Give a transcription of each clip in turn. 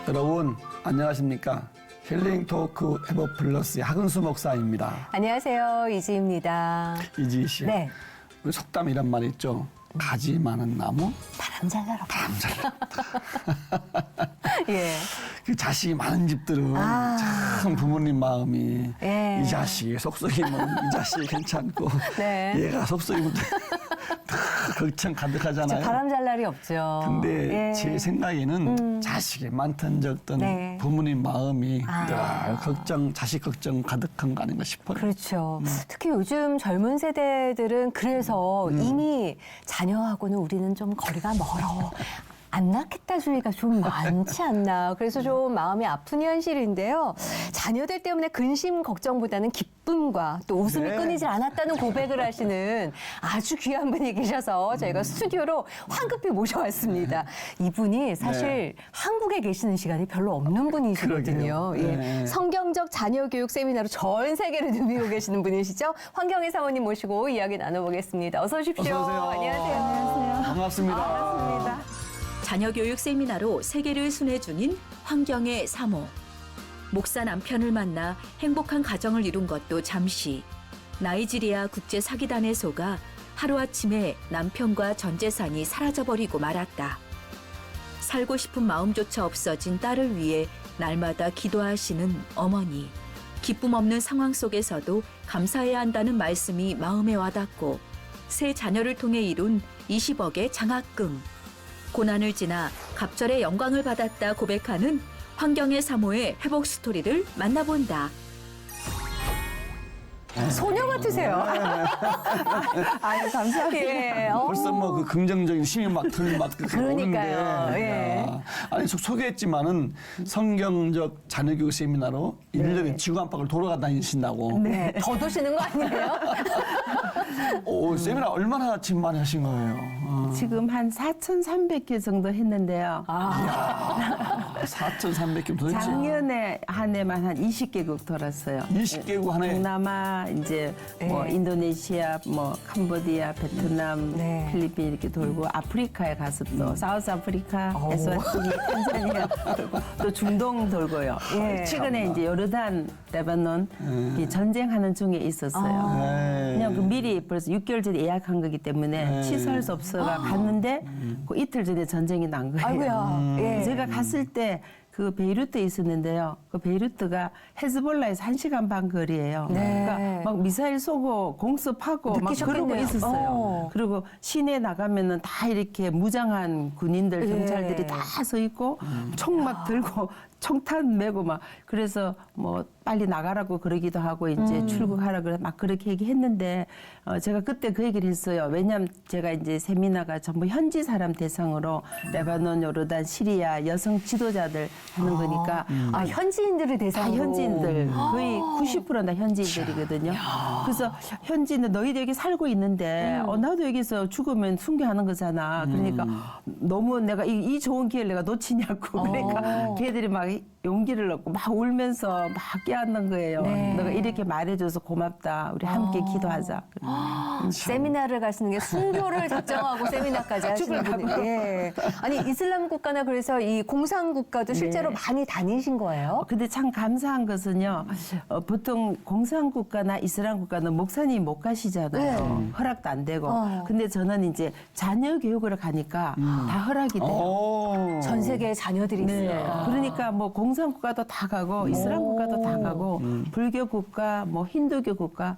여러분 안녕하십니까? 힐링 토크 에버 플러스의 하근수 목사입니다. 안녕하세요, 이지입니다. 이지 씨, 네. 우리 속담 이란 말 있죠. 가지 많은 나무 바람 잘 날아. 바람 잘 난다. 예. 그 자식이 많은 집들은 참 부모님 마음이 예. 이 자식 속썩이면 이 자식이 괜찮고 네. 얘가 속썩이면 걱정 가득하잖아요. 바람 잘 날이 없죠. 근데 예. 제 생각에는 자식이 많든 적든 네. 부모님 마음이 아. 늘 자식 걱정 가득한 거 아닌가 싶어요. 그렇죠. 특히 요즘 젊은 세대들은 그래서 이미 자녀하고는 우리는 좀 거리가 멀어. 안 낳겠다 주의가 좀 많지 않나. 그래서 좀 마음이 아픈 현실인데요. 자녀들 때문에 근심 걱정보다는 기쁨과 또 웃음이 네. 끊이질 않았다는 고백을 하시는 아주 귀한 분이 계셔서 저희가 스튜디오로 황급히 모셔왔습니다. 이분이 사실 네. 한국에 계시는 시간이 별로 없는 분이시거든요. 그러게요. 예. 네. 성경적 자녀 교육 세미나로 전 세계를 누비고 계시는 분이시죠. 황경희 사모님 모시고 이야기 나눠보겠습니다. 어서 오십시오. 어서 오세요. 안녕하세요. 반갑습니다. 반갑습니다. 자녀교육 세미나로 세계를 순회중인 황경의 사모. 목사 남편을 만나 행복한 가정을 이룬 것도 잠시. 나이지리아 국제 사기단에 속아 하루아침에 남편과 전 재산이 사라져버리고 말았다. 살고 싶은 마음조차 없어진 딸을 위해 날마다 기도하시는 어머니. 기쁨 없는 상황 속에서도 감사해야 한다는 말씀이 마음에 와닿고 새 자녀를 통해 이룬 20억의 장학금. 고난을 지나 갑절의 영광을 받았다 고백하는 황경의 사모의 회복 스토리를 만나본다. 소녀 같으세요. 아유, 감사합니다. 예. 벌써 뭐 그 긍정적인 힘이 막 그러니까요. 오는데. 예. 아니 소개했지만은 성경적 자녀교육 세미나로 1년에 지구 안팎을 돌아다니신다고. 네. 더 도시는 거 아니에요? 오, 세미나 얼마나 지금 많이 하신 거예요? 지금 한 4,300개 정도 했는데요. 4,300개 도대체 작년에 한 해만 한 20개국 돌았어요. 20개국 한 해. 동남아, 이제 뭐 네. 인도네시아, 뭐 캄보디아, 베트남, 네. 필리핀 이렇게 돌고 아프리카에 가서 또 사우스 아프리카, 에스와티니, 탄자니아 돌고 또 중동 돌고요. 예. 최근에 이제 요르단, 레바논 이 전쟁하는 중에 있었어요. 네. 그냥 그 미리 벌써 6개월 전에 예약한 거기 때문에 취소할 수 없어가 갔는데 그 이틀 전에 전쟁이 난 거예요. 아이고야. 예. 제가 갔을 때 그 베이루트에 있었는데요. 그 베이루트가 헤즈볼라에서 1시간 반 거리예요. 네. 그러니까 막 미사일 쏘고 공습하고 막 그러고 느끼셨겠네요. 있었어요. 그리고 시내 나가면은 다 이렇게 무장한 군인들, 경찰들이 다 서 있고 총 막 들고 총탄 메고 막 그래서 뭐 빨리 나가라고 그러기도 하고 이제 출국하라 그래 막 그렇게 얘기했는데 제가 그때 그 얘기를 했어요. 왜냐하면 제가 이제 세미나가 전부 현지 사람 대상으로 레바논, 요르단, 시리아 여성 지도자들 하는 거니까 현지인들을 다 대상으로. 현지인들 거의 90%다 현지인들이거든요. 그래서 현지인들 너희들 여기 살고 있는데 나도 여기서 죽으면 순교하는 거잖아. 그러니까 너무 내가 이 좋은 기회를 내가 놓치냐고 그러니까 걔들이 막 용기를 얻고 막 울면서 막 깨닫는 거예요. 네. 너가 이렇게 말해줘서 고맙다. 우리 함께 기도하자. 세미나를 가시는 게 순교를 작정하고 세미나까지 하시는 분이. 예. 아니 이슬람 국가나 그래서 이 공산 국가도 실제로 많이 다니신 거예요? 근데 참 감사한 것은요. 보통 공산국가나 이슬람 국가는 목사님이 못 가시잖아요. 허락도 안 되고. 근데 저는 이제 자녀 교육을 가니까 다 허락이 돼요. 오. 전 세계에 자녀들이 있으니까. 그러니까 뭐 공산국가도 다 가고 이슬람 국가도 다 가고 불교 국가, 뭐 힌두교 국가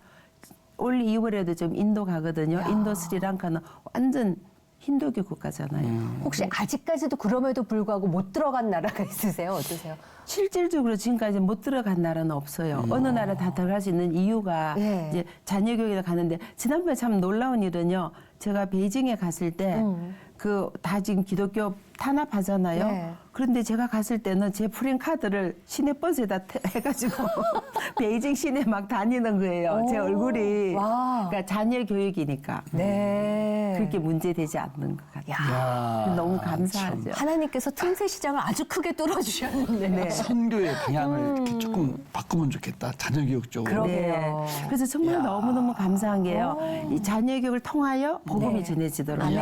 올 2월에도 좀 인도 가거든요. 인도 스리랑카는 완전 힌두교 국가잖아요. 혹시 아직까지도 그럼에도 불구하고 못 들어간 나라가 있으세요? 어떠세요? 실질적으로 지금까지 못 들어간 나라는 없어요. 어느 나라 다 들어갈 수 있는 이유가 예. 이제 자녀 교육에 가는데 지난번에 참 놀라운 일은요. 제가 베이징에 갔을 때 그 다 지금 기독교 탄압하잖아요. 네. 그런데 제가 갔을 때는 제 프랭카드를 시내버스에다 해가지고 베이징 시내 막 다니는 거예요. 제 얼굴이. 와. 그러니까 자녀 교육이니까 네. 그렇게 문제되지 않는 것 같아요. 야, 너무 감사하죠. 하나님께서 틈새 시장을 아주 크게 뚫어주셨는데. 네. 선교의 방향을 이렇게 조금 바꾸면 좋겠다. 자녀 교육 쪽으로. 그러게요. 그래서 정말 너무너무 감사한 게요. 이 자녀 교육을 통하여 복음이 네. 전해지도록. 아멘.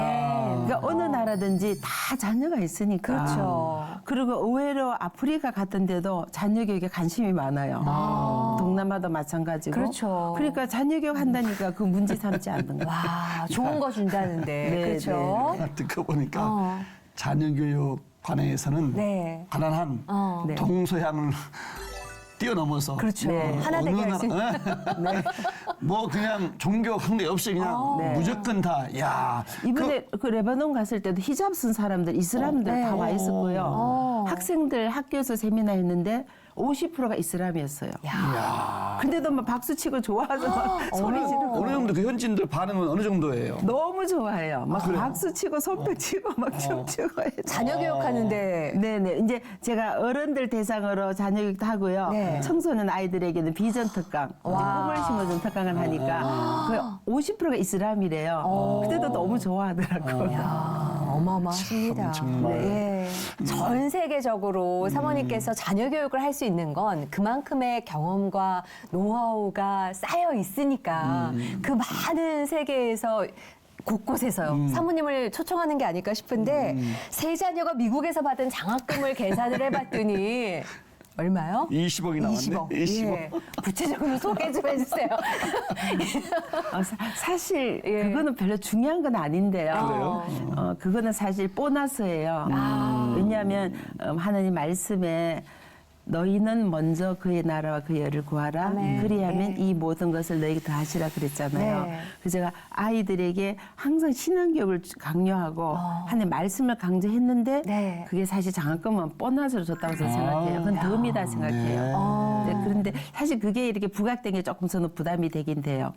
그러니까 어느 나라든지 다 자녀가 있으니까. 그렇죠. 그리고 의외로 아프리카 같은 데도 자녀 교육에 관심이 많아요. 동남아도 마찬가지고. 그렇죠. 그러니까 자녀 교육 한다니까 그 문제 삼지 않는 거예요. 와, 좋은 거 준다는데. 네, 그렇죠? 듣고 보니까 어. 자녀교육 관해서는 네. 가난한 네. 동서양을 뛰어넘어서 그렇죠. 네. 하나 되게 할 수 있는. 뭐 그냥 종교 관계 없이 그냥 네. 무조건 다 야. 이번에 그 레바논 갔을 때도 히잡 쓴 사람들, 이슬람들 네. 다 와 있었고요. 어. 학생들 학교에서 세미나 했는데 50%가 이슬람이었어요. 야. 근데도 막 박수 치고 좋아하죠. 막 소리 지르고. 어느 정도 그 현지인들 반응은 어느 정도예요? 너무 좋아해요. 막 박수 치고 손뼉 치고 막 춤추고 해요. 자녀 교육하는데. 네네. 이제 제가 어른들 대상으로 자녀교육도 하고요. 네. 청소년 아이들에게는 비전 특강, 꿈을 심어준 특강을 하니까 그 50%가 이슬람이래요. 그때도 너무 좋아하더라고요. 야, 어마어마하십니다. 정말. 예. 전 세계적으로 사모님께서 자녀 교육을 할 수 있는 건 그만큼의 경험과 노하우가 쌓여 있으니까 그 많은 세계에서 곳곳에서요. 사모님을 초청하는 게 아닐까 싶은데 세 자녀가 미국에서 받은 장학금을 계산을 해봤더니 얼마요? 20억이 나왔네. 20억. 20억. 예. 구체적으로 소개 좀 해주세요. 사실 예. 그거는 별로 중요한 건 아닌데요. 그래요? 그거는 사실 보너스예요. 왜냐하면 하나님 말씀에 너희는 먼저 그의 나라와 그의 의를 구하라. 아멘. 그리하면 네. 이 모든 것을 너희에게 더하시라 그랬잖아요. 네. 그래서 제가 아이들에게 항상 신앙교육을 강요하고 하나님 말씀을 강조했는데 네. 그게 사실 장학금은 보너스로 줬다고 저는 생각해요. 그건 덤이다 생각해요. 네, 그런데 사실 그게 이렇게 부각된 게 조금 저는 부담이 되긴 돼요.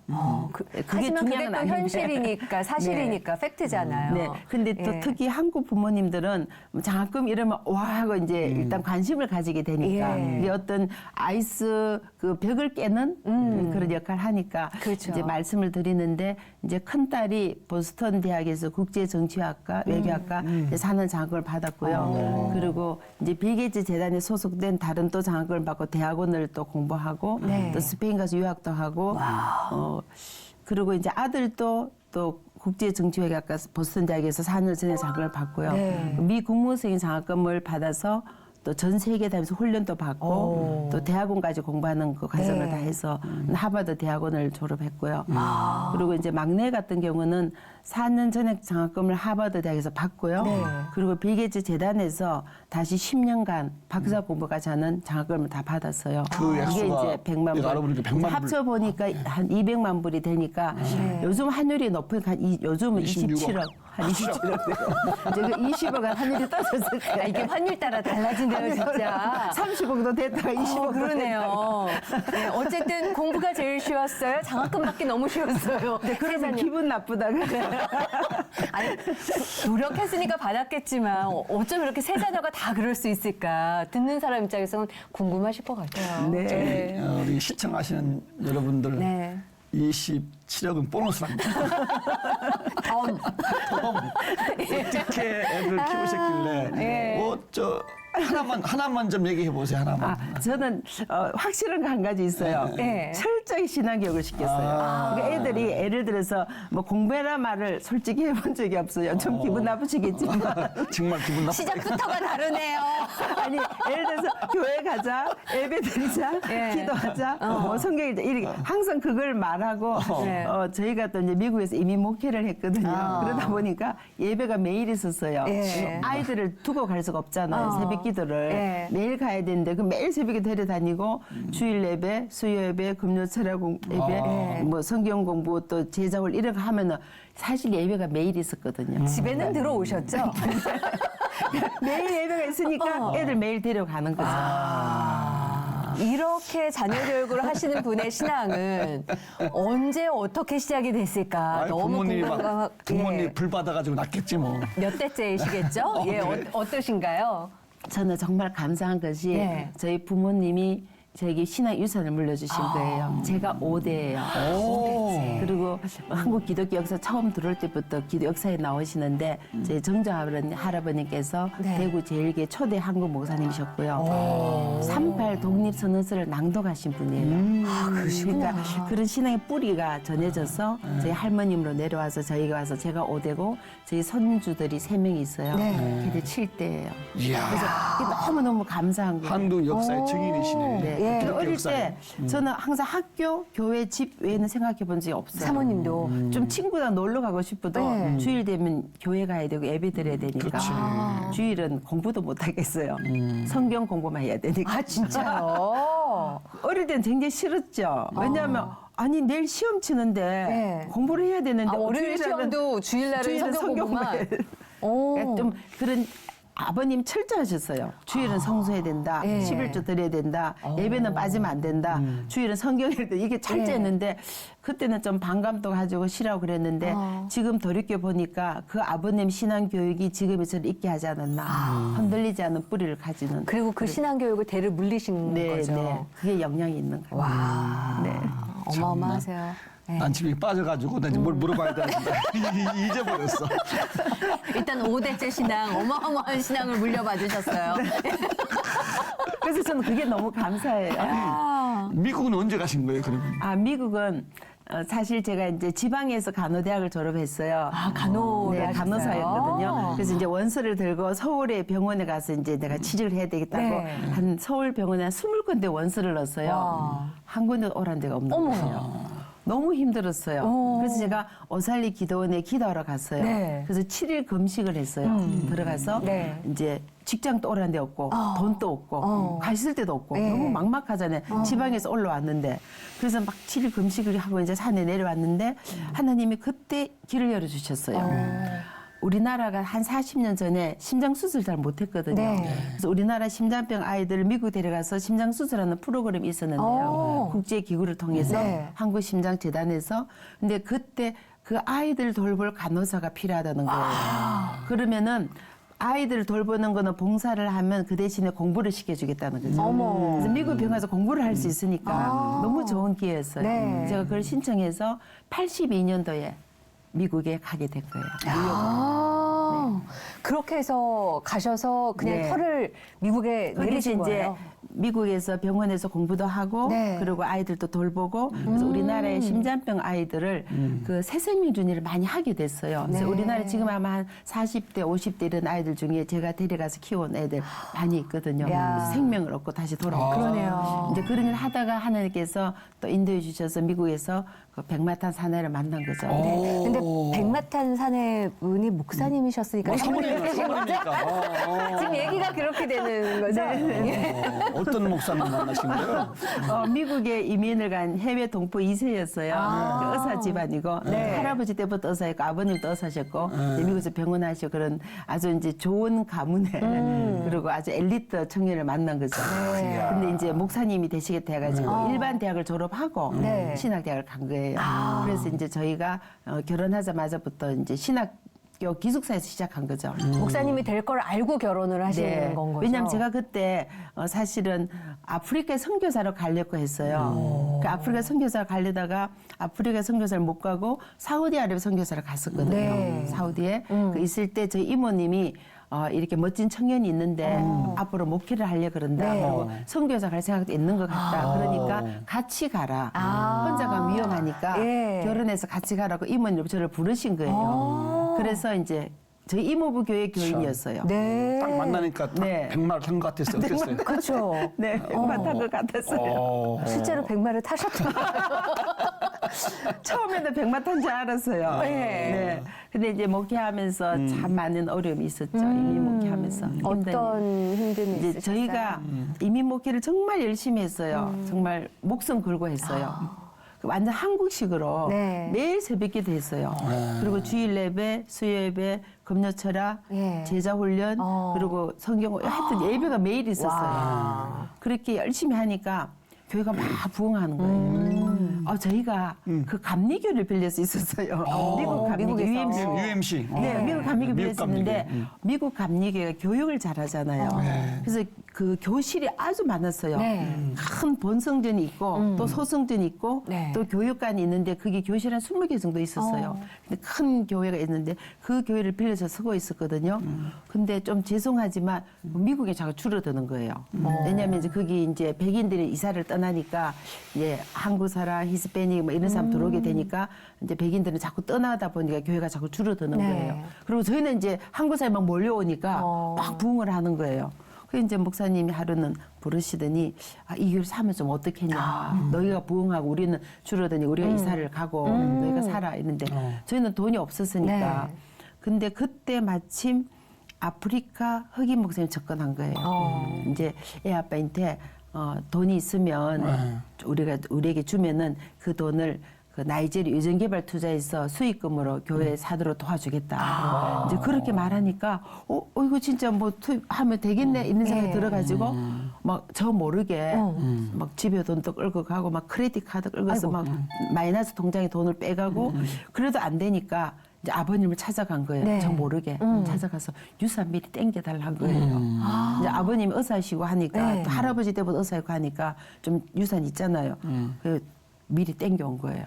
그게 하지만 그게 중요한 또 건 아닌데. 현실이니까 사실이니까 팩트잖아요. 네. 근데 또 예. 특히 한국 부모님들은 장학금 이러면 와 하고 이제 일단 관심을 가지게 되니까 예. 이게 어떤 아이스 그 벽을 깨는 그런 역할을 하니까 그렇죠. 이제 말씀을 드리는데 이제 큰 딸이 보스턴 대학에서 국제 정치학과 외교학과 이제 4년 장학금을 받았고요. 그리고 이제 빌 게이츠 재단에 소속된 다른 또 장학금을 받고 대학원을 또 공부하고 네. 또 스페인 가서 유학도 하고 그리고 이제 아들도 또 국제정치외교학과 보스턴 대학에서 4년 전에 장학금을 받고요. 네. 미 국무생인 장학금을 받아서 또 전 세계 다니면서 훈련도 받고 또 대학원까지 공부하는 그 과정을 네. 다 해서 하버드 대학원을 졸업했고요. 그리고 이제 막내 같은 경우는 4년 전에 장학금을 하버드 대학에서 받고요. 네. 그리고 빌 게이츠 재단에서 다시 10년간 박사 공부까지 하는 장학금을 다 받았어요. 그 이게 액수가 이제 100만 불. 내가 알아보니까 100만 불. 합쳐 보니까 한 200만 불이 되니까 요즘 환율이 높으니까 요즘은 27억. 한 27억 돼요. 이제 그 20억 환율이 떨어졌을 때. 아, 이게 환율 따라 달라진대요, 진짜. 30억도 됐다가 20억 그러네요. 네, 어쨌든 공부가 제일 쉬웠어요. 장학금 받기 너무 쉬웠어요. 그러면 기분 나쁘다 그래. 아니, 노력했으니까 받았겠지만 어쩜 이렇게 세 자녀가 다 그럴 수 있을까? 듣는 사람 입장에서는 궁금하실 것 같아요. 네. 우리 시청하시는 여러분들 네. 27억은 보너스랍니다. 덤. 어떻게 애들 키우셨길래 예. 저 하나만 좀 얘기해 보세요. 하나만. 저는 확실한 거 한 가지 있어요. 네. 철저히 신앙교육을 시켰어요. 그러니까 애들이 예를 들어서 뭐 공부해라 말을 솔직히 해본 적이 없어요. 좀 기분 나쁘시겠지만. 정말 기분 나쁘다. 시작부터가 다르네요. 아니 예를 들어서 교회 가자, 예배 드리자, 예. 기도하자, 뭐 성경 읽자 이렇게 항상 그걸 말하고 네. 저희가 또 이제 미국에서 이미 목회를 했거든요. 그러다 보니까 예배가 매일 있었어요. 예. 아이들을 두고 갈 수가 없잖아요. 새벽 기도를 예. 매일 가야 되는데 그 매일 새벽에 데려다니고 주일 예배, 수요 예배, 금요 철학 예배, 뭐 성경 공부 또 제자월 이런 거 하면은 사실 예배가 매일 있었거든요. 집에는 들어오셨죠? 매일 예배가 있으니까 애들 매일 데려가는 거죠. 이렇게 자녀 교육을 하시는 분의 신앙은 언제 어떻게 시작이 됐을까? 아이, 너무 부모님이 궁금한 부모님 불 받아가지고 낳겠지 뭐. 몇 대째이시겠죠? 예, 그래. 어떠신가요? 저는 정말 감사한 것이 네. 저희 부모님이 저에게 신앙 유산을 물려주신 거예요. 제가 5대예요. 그리고 한국 기독교 역사 처음 들어올 때부터 기도 역사에 나오시는데 제 정조 할아버님께서 네. 대구 제일교 초대 한국 목사님이셨고요. 38 독립선언서를 낭독하신 분이에요. 그러니까 그런 신앙의 뿌리가 전해져서 저희 할머님으로 내려와서 저희가 와서 제가 5대고 저희 손주들이 3명이 있어요. 네. 걔들 7대예요. 이야. 그래서 그게 너무너무 감사한 거예요. 한국 역사의 증인이시네. 네. 예. 기독교 어릴 역사의. 때 저는 항상 학교, 교회, 집 외에는 생각해 본 적이 없어요. 사모님도. 좀 친구랑 놀러 가고 싶어도 네. 주일 되면 교회 가야 되고 예배 드려야 되니까 그렇지. 주일은 공부도 못 하겠어요. 성경 공부만 해야 되니까. 아, 진짜요? 어릴 땐 굉장히 싫었죠. 왜냐하면 아니 내일 시험 치는데 네. 공부를 해야 되는데 아, 월요일 주일날은- 시험도 주일날은 성경 공부만. 오. 그러니까 좀 그런 아버님 철저하셨어요. 주일은 성수해야 된다. 예. 11조 드려야 된다. 예배는 빠지면 안 된다. 주일은 성경 읽다. 이게 철저했는데 그때는 좀 반감도 가지고 싫어하고 그랬는데 지금 돌이켜 보니까 그 아버님 신앙 교육이 지금의 저를 있게 하지 않았나. 흔들리지 않은 뿌리를 가지는. 그리고 그 신앙교육을 대를 물리신 네, 거죠. 네. 그게 영향이 있는 거예요. 와. 네. 어마어마하세요. 네. 난 집에 빠져가지고 나 이제 뭘 물어봐야 되는데 잊어버렸어. 일단 5대째 신앙, 어마어마한 신앙을 물려받 으셨어요. 그래서 저는 그게 너무 감사해요. 미국은 언제 가신 거예요, 그러면? 아, 미국은 사실 제가 이제 지방에서 간호대학을 졸업했어요. 아, 간호를 네, 하셨어요? 간호사였거든요. 그래서 이제 원서를 들고 서울의 병원에 가서 이제 내가 치료를 해야 되겠다고 네. 한 서울 병원에 한 20군데 원서를 넣었어요. 와. 한 군데 오란 데가 없는 어머. 거예요. 너무 힘들었어요. 그래서 제가 오살리 기도원에 기도하러 갔어요. 네. 그래서 7일 금식을 했어요. 들어가서 네. 이제 직장도 오란 데 없고 돈도 없고 가 있을 데도 없고 네. 너무 막막하잖아요. 지방에서 올라왔는데 그래서 막 7일 금식을 하고 이제 산에 내려왔는데 하나님이 그때 길을 열어주셨어요. 우리나라가 한 40년 전에 심장 수술 잘 못했거든요. 네. 그래서 우리나라 심장병 아이들을 미국 데려가서 심장 수술하는 프로그램이 있었는데요. 국제 기구를 통해서 네. 한국심장재단에서 근데 그때 그 아이들 돌볼 간호사가 필요하다는 거예요. 그러면은 아이들 돌보는 거는 봉사를 하면 그 대신에 공부를 시켜주겠다는 거죠. 어머. 그래서 미국 병 가서 공부를 할 수 있으니까 너무 좋은 기회였어요. 네. 제가 그걸 신청해서 82년도에 미국에 가게 된 거예요. 아, 그렇게 해서 가셔서 그냥 네. 털을 미국에 거기서 내리신 이제 거예요? 미국에서 병원에서 공부도 하고 네. 그리고 아이들도 돌보고 그래서 우리나라의 심장병 아이들을 그 새생명 준위를 많이 하게 됐어요. 그래서 네. 우리나라 지금 아마 한 40대, 50대 이런 아이들 중에 제가 데려가서 키운 애들 많이 있거든요. 야. 그래서 생명을 얻고 다시 돌아오고 그러네요. 이제 그런 일 하다가 하나님께서 또 인도해 주셔서 미국에서 그 백마탄 사내를 만난 거죠. 네. 근데 백마탄 사내분이 목사님이셨으니까 사모님이니까. 지금 얘기가 그렇게 되는 거죠? 예. 어떤 목사님 만나신 거예요? 미국에 이민을 간 해외 동포 2세였어요. 아. 의사 집안이고 네. 할아버지 때부터 의사였고 아버님도 의사셨고 이제 미국에서 병원 하시고 그런 아주 이제 좋은 가문에 그리고 아주 엘리트 청년을 만난 거죠. 네. 근데 이제 목사님이 되시겠다 해가지고 일반 대학을 졸업하고 네. 신학대학을 간 거예요. 그래서 이제 저희가 결혼하자마자부터 이제 신학교 기숙사에서 시작한 거죠. 목사님이 될 걸 알고 결혼을 하시는 건 거죠? 네. 왜냐하면 제가 그때 사실은 아프리카 선교사로 가려고 했어요. 그 아프리카 선교사 가려다가 아프리카 선교사를 못 가고 사우디아라비아 선교사를 갔었거든요. 네. 사우디에 그 있을 때 저희 이모님이 이렇게 멋진 청년이 있는데 앞으로 목회를 하려 그런다. 네. 그리고 선교사 갈 생각도 있는 것 같다. 그러니까 같이 가라. 혼자 가면 위험하니까 예. 결혼해서 같이 가라고 이모님 저를 부르신 거예요. 그래서 이제 저희 이모부 교회 교인이었어요. 네. 딱 만나니까 딱 네. 백마를 탄 것 같았어요. 어땠어요? 그렇죠. 네, 백마 탄 것 같았어요. 실제로 백마를 타셨던 처음에는 백마 탄 줄 알았어요. 네. 네. 근데 이제 목회하면서 참 많은 어려움이 있었죠. 이민 목회하면서. 어떤 힘듦이 이제 있으셨어요? 저희가 이민 목회를 정말 열심히 했어요. 정말 목숨 걸고 했어요. 완전 한국식으로 네. 매일 새벽기도 했어요. 그리고 주일 예배, 수요 예배, 금요철학, 예. 제자 훈련, 그리고 성경 하여튼 예배가 매일 있었어요. 와. 그렇게 열심히 하니까 교회가 막 부흥하는 거예요. 저희가 그 감리교를 빌릴 수 있었어요. 미국 감리교 미국에서. UMC. UMC. 네, 미국 감리교 미국 빌렸었는데 감리교. 미국 감리교가 교육을 잘하잖아요. 그래서 그 교실이 아주 많았어요. 네. 큰 본성전이 있고 또 소성전이 있고 네. 또 교육관이 있는데 그게 교실 한 20개 정도 있었어요. 근데 큰 교회가 있는데 그 교회를 빌려서 쓰고 있었거든요. 근데 좀 죄송하지만 미국에 자꾸 줄어드는 거예요. 왜냐하면 이제 거기 이제 백인들이 이사를 떠나니까 이제 한국 사람, 히스패닉 뭐 이런 사람 들어오게 되니까 이제 백인들은 자꾸 떠나다 보니까 교회가 자꾸 줄어드는 네. 거예요. 그리고 저희는 이제 한국 사람이 막 몰려오니까 막 부흥을 하는 거예요. 그 이제 목사님이 하루는 부르시더니 이 교회를 사면 좀 어떻겠냐. 너희가 부흥하고 우리는 줄어드니 우리가 이사를 가고 너희가 살아 이런데 저희는 돈이 없었으니까. 네. 근데 그때 마침 아프리카 흑인 목사님 접근한 거예요. 이제 애 아빠한테 돈이 있으면 우리에게 주면은 그 돈을 그 나이지리아 유전개발 투자에서 수익금으로 교회 사도록 도와주겠다. 이제 그렇게 말하니까 이거 진짜 뭐 투입하면 되겠네 이런 생각이 들어가지고 막 저 모르게 막 집에 돈도 끌고 가고 막 크레딧 카드 끌고서 막 마이너스 통장에 돈을 빼가고 그래도 안 되니까 이제 아버님을 찾아간 거예요. 네. 저 모르게 찾아가서 유산 미리 땡겨달라는 거예요. 이제 아버님이 의사시고 하니까 네. 또 할아버지 때부터 의사이고 하니까 좀 유산 있잖아요. 그 미리 땡겨온 거예요.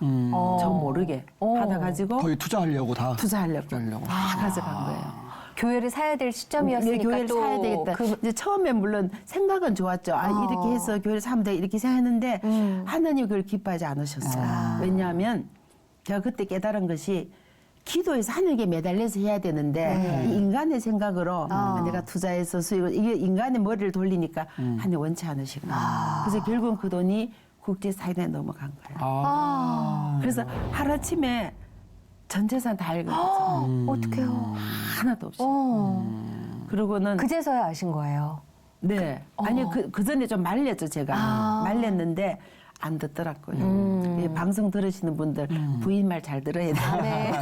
저 모르게 받아가지고 거의 투자하려고 다. 투자하려고 투자하려고. 다 가져간 거예요. 교회를 사야 될 시점이었으니까 교회를 또 사야 되겠다. 이제 처음에 물론 생각은 좋았죠. 이렇게 해서 교회를 사면 돼 이렇게 생각했는데 하나님 그걸 기뻐하지 않으셨어요. 왜냐하면 제가 그때 깨달은 것이 기도에서 하늘에 매달려서 해야 되는데 이 인간의 생각으로 내가 투자해서 수익을 이게 인간의 머리를 돌리니까 하나님 원치 않으시고 그래서 결국은 그 돈이 국제 사이다에 넘어간 거예요. 그래서 하루아침에 전 재산 다 읽은 거죠. 어떡해요. 하나도 없이. 그러고는 그제서야 아신 거예요. 네. 아니 그 전에 좀 말렸죠 제가. 말렸는데 안 듣더라고요. 이 방송 들으시는 분들 부인 말 잘 들어야 돼요. 네.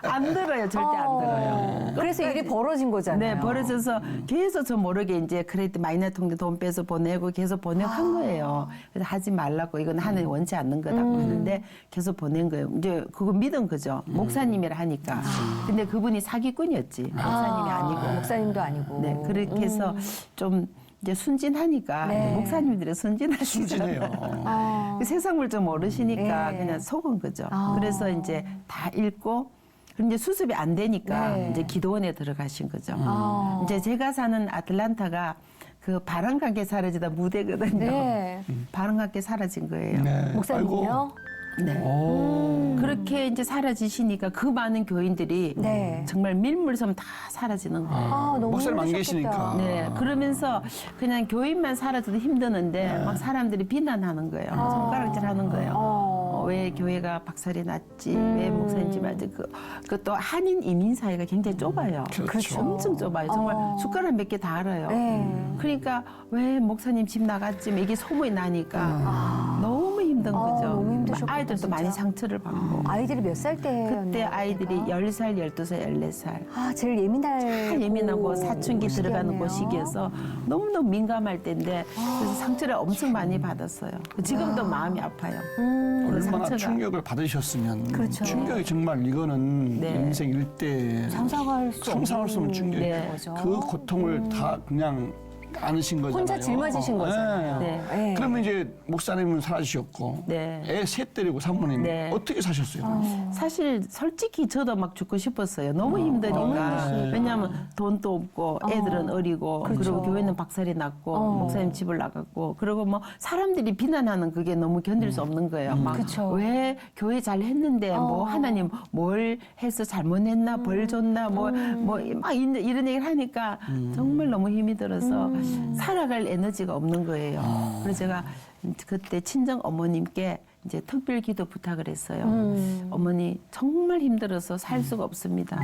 안 들어요. 절대 안 들어요. 그래서 일이 벌어진 거잖아요. 네, 벌어져서 계속 저 모르게 이제 크레딧 마이너 통장 돈 빼서 보내고 계속 보내고 한 거예요. 그래서 하지 말라고 이건 하나님 원치 않는 거라고 하는데 계속 보낸 거예요. 이제 그거 믿은 거죠. 목사님이라 하니까. 근데 그분이 사기꾼이었지. 목사님이 아니고. 목사님도 아니고. 네, 그렇게 해서 좀 이제 순진하니까 네. 목사님들이 순진하시잖아요. 순진해요. 그 세상을 좀 모르시니까 네. 그냥 속은 거죠. 그래서 이제 다 읽고 그럼 이제 수습이 안 되니까 네. 이제 기도원에 들어가신 거죠. 이제 제가 사는 아틀란타가 그 바람과 함께 사라지다 무대거든요. 네. 바람과 함께 사라진 거예요. 네. 목사님이요? 네. 그렇게 이제 사라지시니까 그 많은 교인들이 네. 정말 밀물섬 다 사라지는 거예요. 너무 목사님 안 힘드셨겠다. 계시니까. 네, 그러면서 그냥 교인만 살아도 힘드는데 막 사람들이 비난하는 거예요. 손가락질하는 거예요. 왜 교회가 박살이 났지? 왜 목사님 집 맞지? 그또 한인 이민 사회가 굉장히 좁아요. 그렇죠. 엄청 좁아요. 정말 숟가락 몇 개 다 알아요. 네. 그러니까 왜 목사님 집 나갔지? 이게 소문이 나니까 너무 힘든 거죠. 너무 힘드셨겠다, 아이들도 진짜. 많이 상처를 받고. 아이들이 몇 살 때였나요? 그때 아이들이 그때가? 10살, 12살, 14살. 제일 예민할 다 예민하고 사춘기 들어가는 시기였네요. 그 시기여서 너무너무 민감할 때인데 그래서 상처를 엄청 많이 받았어요. 지금도 마음이 아파요. 그 얼마나 상처가. 충격을 받으셨으면 그렇죠. 충격이 정말 이거는 네. 인생 일대 상상할 수 상상할 수 없는 충격. 네. 거죠. 그 고통을 다 그냥 안으신 거잖아요. 혼자 짊어지신 거잖아요. 네. 네. 그러면 이제 목사님은 사라지셨고 네. 애 셋 데리고 사모님 네. 어떻게 사셨어요? 사실 솔직히 저도 막 죽고 싶었어요. 너무 힘드니까. 왜냐하면 돈도 없고 애들은 어리고 그렇죠. 그리고 교회는 박살이 났고 목사님 집을 나갔고 그리고 뭐 사람들이 비난하는 그게 너무 견딜 수 없는 거예요. 막 그쵸. 왜 교회 잘 했는데 뭐 하나님 뭘 해서 잘못했나 벌 줬나 뭐 막 이런 얘기를 하니까 정말 너무 힘이 들어서 살아갈 에너지가 없는 거예요. 그래서 제가 그때 친정 어머님께 이제 특별 기도 부탁을 했어요. 어머니 정말 힘들어서 살 수가 없습니다.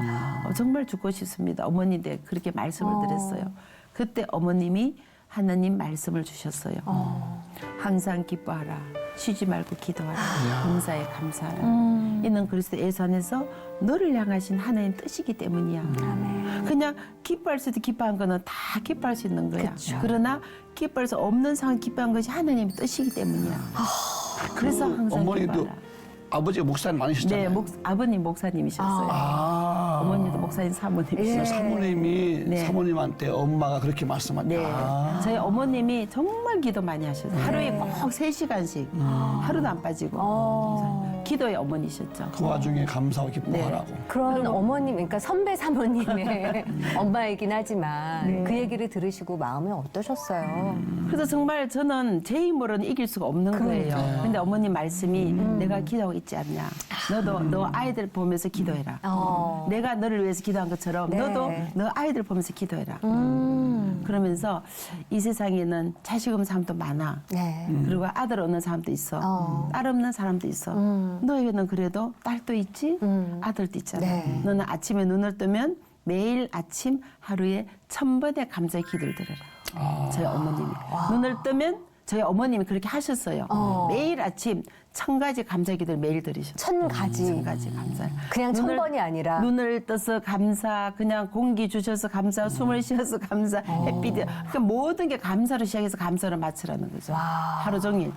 정말 죽고 싶습니다. 어머니한테 그렇게 말씀을 드렸어요. 그때 어머님이 하나님 말씀을 주셨어요. 항상 기뻐하라. 쉬지 말고 기도하라. 범사에 감사하라. 이는 그리스도 예수 안에서 너를 향하신 하나님 뜻이기 때문이야. 그냥 기뻐할 수도 기뻐한 거는 다 기뻐할 수 있는 거야. 그러나 기뻐할 수 없는 상황 기뻐한 것이 하나님의 뜻이기 때문이야. 그래서 항상 어머니도 기뻐하라. 아버지가 목사님 많으셨잖아요. 네, 아버님 목사님이셨어요. 어머니도 목사님 사모님이셨어요. 그 사모님이 네. 사모님한테 엄마가 그렇게 말씀하셨다. 네. 저희 어머님이 정말 기도 많이 하셨어요. 하루에 꼭 3시간씩. 하루도 안 빠지고. 기도의 어머니셨죠. 그 와중에 감사하고 기뻐하라고. 그런 어머님, 그러니까 선배 사모님의 엄마이긴 하지만 그 얘기를 들으시고 마음이 어떠셨어요? 그래서 정말 저는 제 힘으로는 이길 수가 없는 거예요. 근데 어머님 말씀이 내가 기도하고 있지 않냐. 너도 너 아이들 보면서 기도해라. 내가 너를 위해서 기도한 것처럼 네. 너도 너 아이들 보면서 기도해라. 그러면서 이 세상에는 자식 없는 사람도 많아. 네. 그리고 아들 없는 사람도 있어. 딸 없는 사람도 있어. 너에게는 그래도 딸도 있지, 아들도 있잖아. 네. 너는 아침에 눈을 뜨면 매일 아침 하루에 1000번의 감사의 기도를 드려라. 저희 어머님이. 눈을 뜨면 저희 어머님이 그렇게 하셨어요. 매일 아침 1000가지 감사의 기도를 매일 드리셨어요. 1000가지. 1000가지 감사. 그냥 1000번이 아니라. 눈을 떠서 감사, 그냥 공기 주셔서 감사, 숨을 쉬어서 감사, 햇빛. 그러니까 모든 게 감사로 시작해서 감사로 마치라는 거죠. 하루 종일.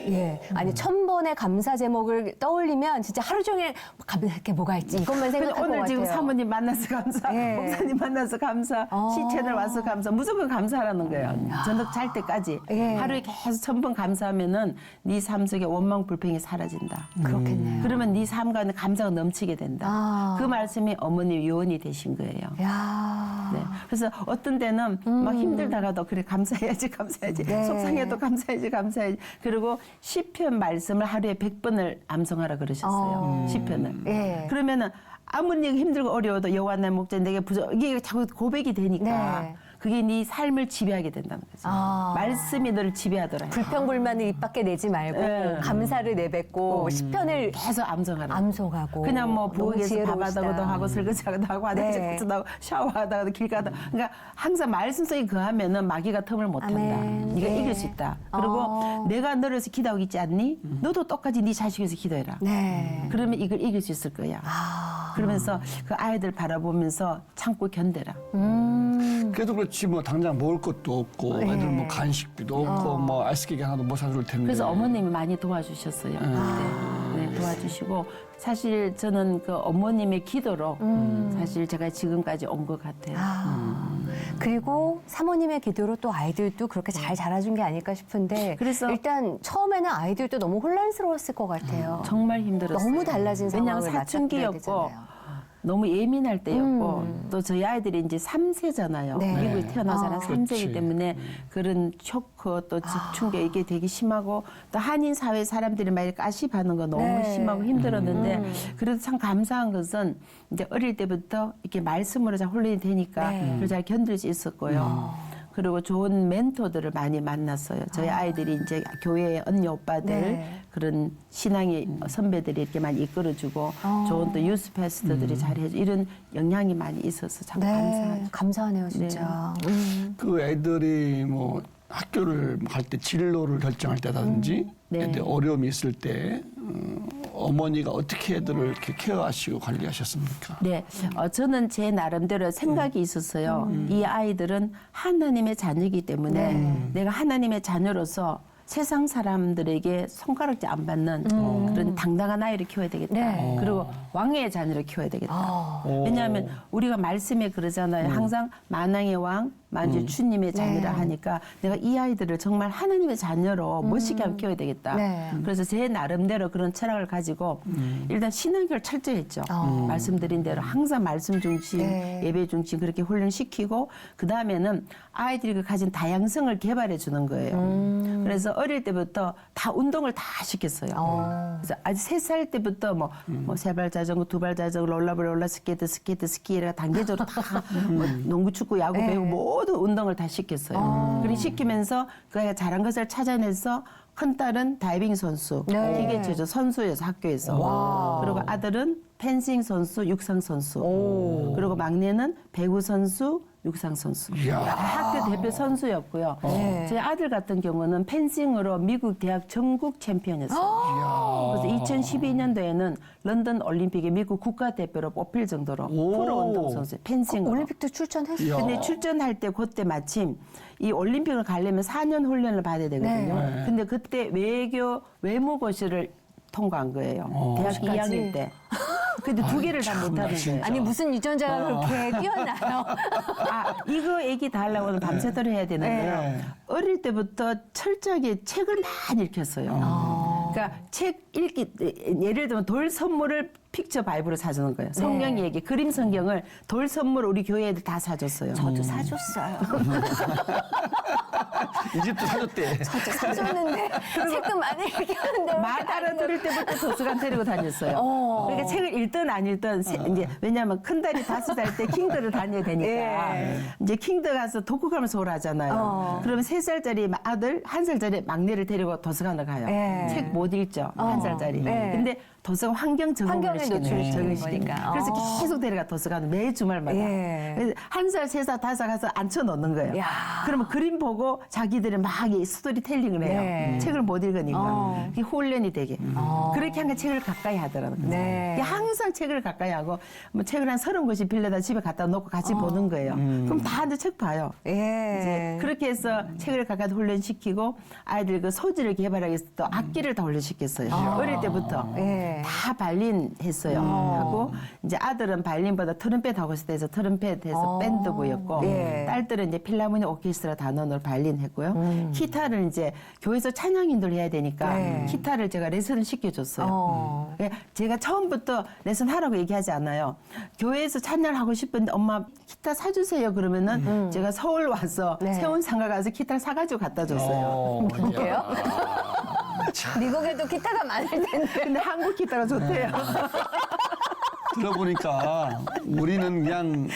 예. 아니, 1000번의 감사 제목을 떠올리면 진짜 하루 종일 감사할 게 뭐가 있지? 이것만 근데 생각할 것 오늘 같아요. 지금 사모님 만나서 감사, 예. 목사님 만나서 감사, 시채널 와서 감사, 무조건 감사하라는 거예요. 저녁 잘 때까지. 예. 하루에 계속 1000번 감사하면은 네 삶 속에 원망 불평이 사라진다. 그렇겠네요. 그러면 네 삶 가운데 감사가 넘치게 된다. 그 말씀이 어머님 요원이 되신 거예요. 야. 네. 그래서 어떤 때는 막 힘들다가도 그래 감사해야지 감사해야지 네. 속상해도 감사해야지 감사해야지 그리고 시편 말씀을 하루에 100번을 암송하라 그러셨어요. 시편을. 예. 그러면은 아무리 힘들고 어려워도 여호와 나의 목자 내게 부족 이게 자꾸 고백이 되니까 네. 그게 네 삶을 지배하게 된다는 거죠. 말씀이 너를 지배하더라. 불평불만을 입 밖에 내지 말고 네. 감사를 내뱉고 시편을 계속 암송하라. 암송하고 그냥 뭐 너무 부엌에서 지혜로우시다. 밥하다가도 하고 설거지하고도 하고 화장실 네. 가서도 하고 샤워하다가도 길 가다 그러니까 항상 말씀 속에 거하면은 마귀가 틈을 못 탄다. 아멘. 네가 네. 이길 수 있다. 그리고 내가 너를 위해서 기도하고 있지 않니? 너도 똑같이 네 자식 위해서 기도해라. 네. 그러면 이걸 이길 수 있을 거야. 그러면서 그 아이들 바라보면서 참고 견뎌라. 그래도 그렇지 뭐 당장 먹을 것도 없고 애들 뭐 간식비도 없고 뭐 아이스케이크 하나도 못 사줄 텐데. 그래서 어머님이 많이 도와주셨어요. 네, 도와주시고 사실 저는 그 어머님의 기도로 사실 제가 지금까지 온 것 같아요. 그리고 사모님의 기도로 또 아이들도 그렇게 잘 자라준 게 아닐까 싶은데 그래서- 일단 처음에는 아이들도 너무 혼란스러웠을 것 같아요. 정말 힘들었어요. 너무 달라진 왜냐하면 상황을 맞닥뜨려야 사춘기였고 되잖아요. 너무 예민할 때였고 또 저희 아이들이 이제 3세잖아요. 네. 미국에 태어나서 는 3세이기 그렇지. 때문에 그런 쇼크 또 충격 이게 되게 심하고 또 한인 사회 사람들이 막 이렇게 가십하는 거 너무 네. 심하고 힘들었는데 그래도 참 감사한 것은 이제 어릴 때부터 이렇게 말씀으로 잘 훈련이 되니까 네. 그걸 잘 견딜 수 있었고요. 그리고 좋은 멘토들을 많이 만났어요. 저희 아이들이 이제 교회의 언니 오빠들 네. 그런 신앙의 선배들이 이렇게 많이 이끌어주고 좋은 또 유스 패스터들이 잘해주 이런 영향이 많이 있어서 참 감사하죠. 네, 감사하네요, 진짜. 그 애들이 뭐 학교를 갈 때 진로를 결정할 때라든지 네. 애들 어려움이 있을 때 어머니가 어떻게 애들을 이렇게 케어하시고 관리하셨습니까? 네, 저는 제 나름대로 생각이 있었어요. 이 아이들은 하나님의 자녀이기 때문에 내가 하나님의 자녀로서 세상 사람들에게 손가락질 안 받는 그런 당당한 아이를 키워야 되겠다. 네. 그리고 왕의 자녀를 키워야 되겠다. 왜냐하면 우리가 말씀에 그러잖아요. 항상 만왕의 왕, 만주 주님의 자녀라 네. 하니까 내가 이 아이들을 정말 하나님의 자녀로 멋있게 한번 키워야 되겠다. 네. 그래서 제 나름대로 그런 철학을 가지고 일단 신앙교를 철저히 했죠. 말씀드린 대로 항상 말씀 중심, 네. 예배 중심 그렇게 훈련시키고 그다음에는 아이들이 그 가진 다양성을 개발해 주는 거예요. 그래서 어릴 때부터 다 운동을 다 시켰어요. 그래서 아주 3살 때부터 뭐 3발 자전거, 2발 자전거, 롤러블, 스케이트, 스키 이렇게 단계적으로 다 뭐 농구, 축구, 야구, 네. 배구 모든 운동을 다 시켰어요. 그리고 시키면서 그 애가 잘한 것을 찾아내서 큰 딸은 다이빙 선수, 네. 기계 제조 선수여서 학교에서. 그리고 아들은 펜싱 선수, 육상 선수. 그리고 막내는 배구 선수, 육상 선수. 이야. 학교 대표 선수였고요. 네. 제 아들 같은 경우는 펜싱으로 미국 대학 전국 챔피언이었어요. 그래서 2012년도에는 런던 올림픽에 미국 국가대표로 뽑힐 정도로 프로 운동선수, 펜싱으로. 올림픽도 출전했어요. 근데 출전할 때 그때 마침 이 올림픽을 가려면 4년 훈련을 받아야 되거든요. 네. 근데 그때 외무고시를 통과한 거예요. 대학 까지? 2학년 때. 근데 두 개를 다 참나, 못하는 진짜. 거예요. 아니 무슨 유전자가 그렇게 뛰어나요? 이거 애기 다 하려면 밤새도록 해야 되는데요. 네. 어릴 때부터 철저하게 책을 많이 읽혔어요. 그러니까 책 읽기, 예를 들면 돌 선물을 픽처 바이블을 사주는 거예요. 성경 얘기, 그림 성경을 돌 선물 우리 교회 애들 다 사줬어요. 저도 사줬어요. 이 집도 사줬대. 저도 사줬는데 책도 많이 읽었는데 말 알아들을 때부터 도서관 데리고 다녔어요. 그러니까 책을 읽든 안 읽든 이제 왜냐하면 큰 딸이 5살 때 킹더를 다녀야 되니까 이제 킹더 가서 독후감을 소홀하잖아요. 그러면 3살짜리 아들, 1살짜리 막내를 데리고 도서관을 가요. 책 못 읽죠. 1살짜리. 근데 도서관 환경 적응을 환경에 노출시키는 적응시키는 거니까. 그래서 계속 데려가 도서관을 매 주말마다. 그래서 1살, 3살, 5살 가서 앉혀놓는 거예요. 야. 그러면 그림 보고 자기들이 막 스토리텔링을 해요. 책을 못 읽으니까. 이게 훈련이 되게. 그렇게 하니까 책을 가까이 하더라고요. 이게 항상 책을 가까이 하고 뭐 책을 한 30권씩 빌려다 집에 갖다 놓고 같이 보는 거예요. 그럼 다 앉아 책 봐요. 이제 그렇게 해서 책을 가까이 훈련시키고 아이들 그 소질을 개발하기 위해서 또 악기를 다 훈련시켰어요. 어릴 때부터. 다 바이올린 했어요. 하고 이제 아들은 바이올린보다 트럼펫 하고 있을 때서 트럼펫에서 밴드부였고 딸들은 이제 필라모니 오케스트라 단원으로 바이올린 했고요. 기타를 이제 교회에서 찬양 인도를 해야 되니까 기타를 제가 레슨을 시켜줬어요. 제가 처음부터 레슨 하라고 얘기하지 않아요. 교회에서 찬양을 하고 싶은데 엄마 기타 사주세요 그러면은 제가 서울 와서 세운상가 가서 기타를 사가지고 갖다 줬어요. 그래요? 미국에도 기타가 많을 텐데. 근데 한국 기타가 좋대요. 들어보니까 우리는 그냥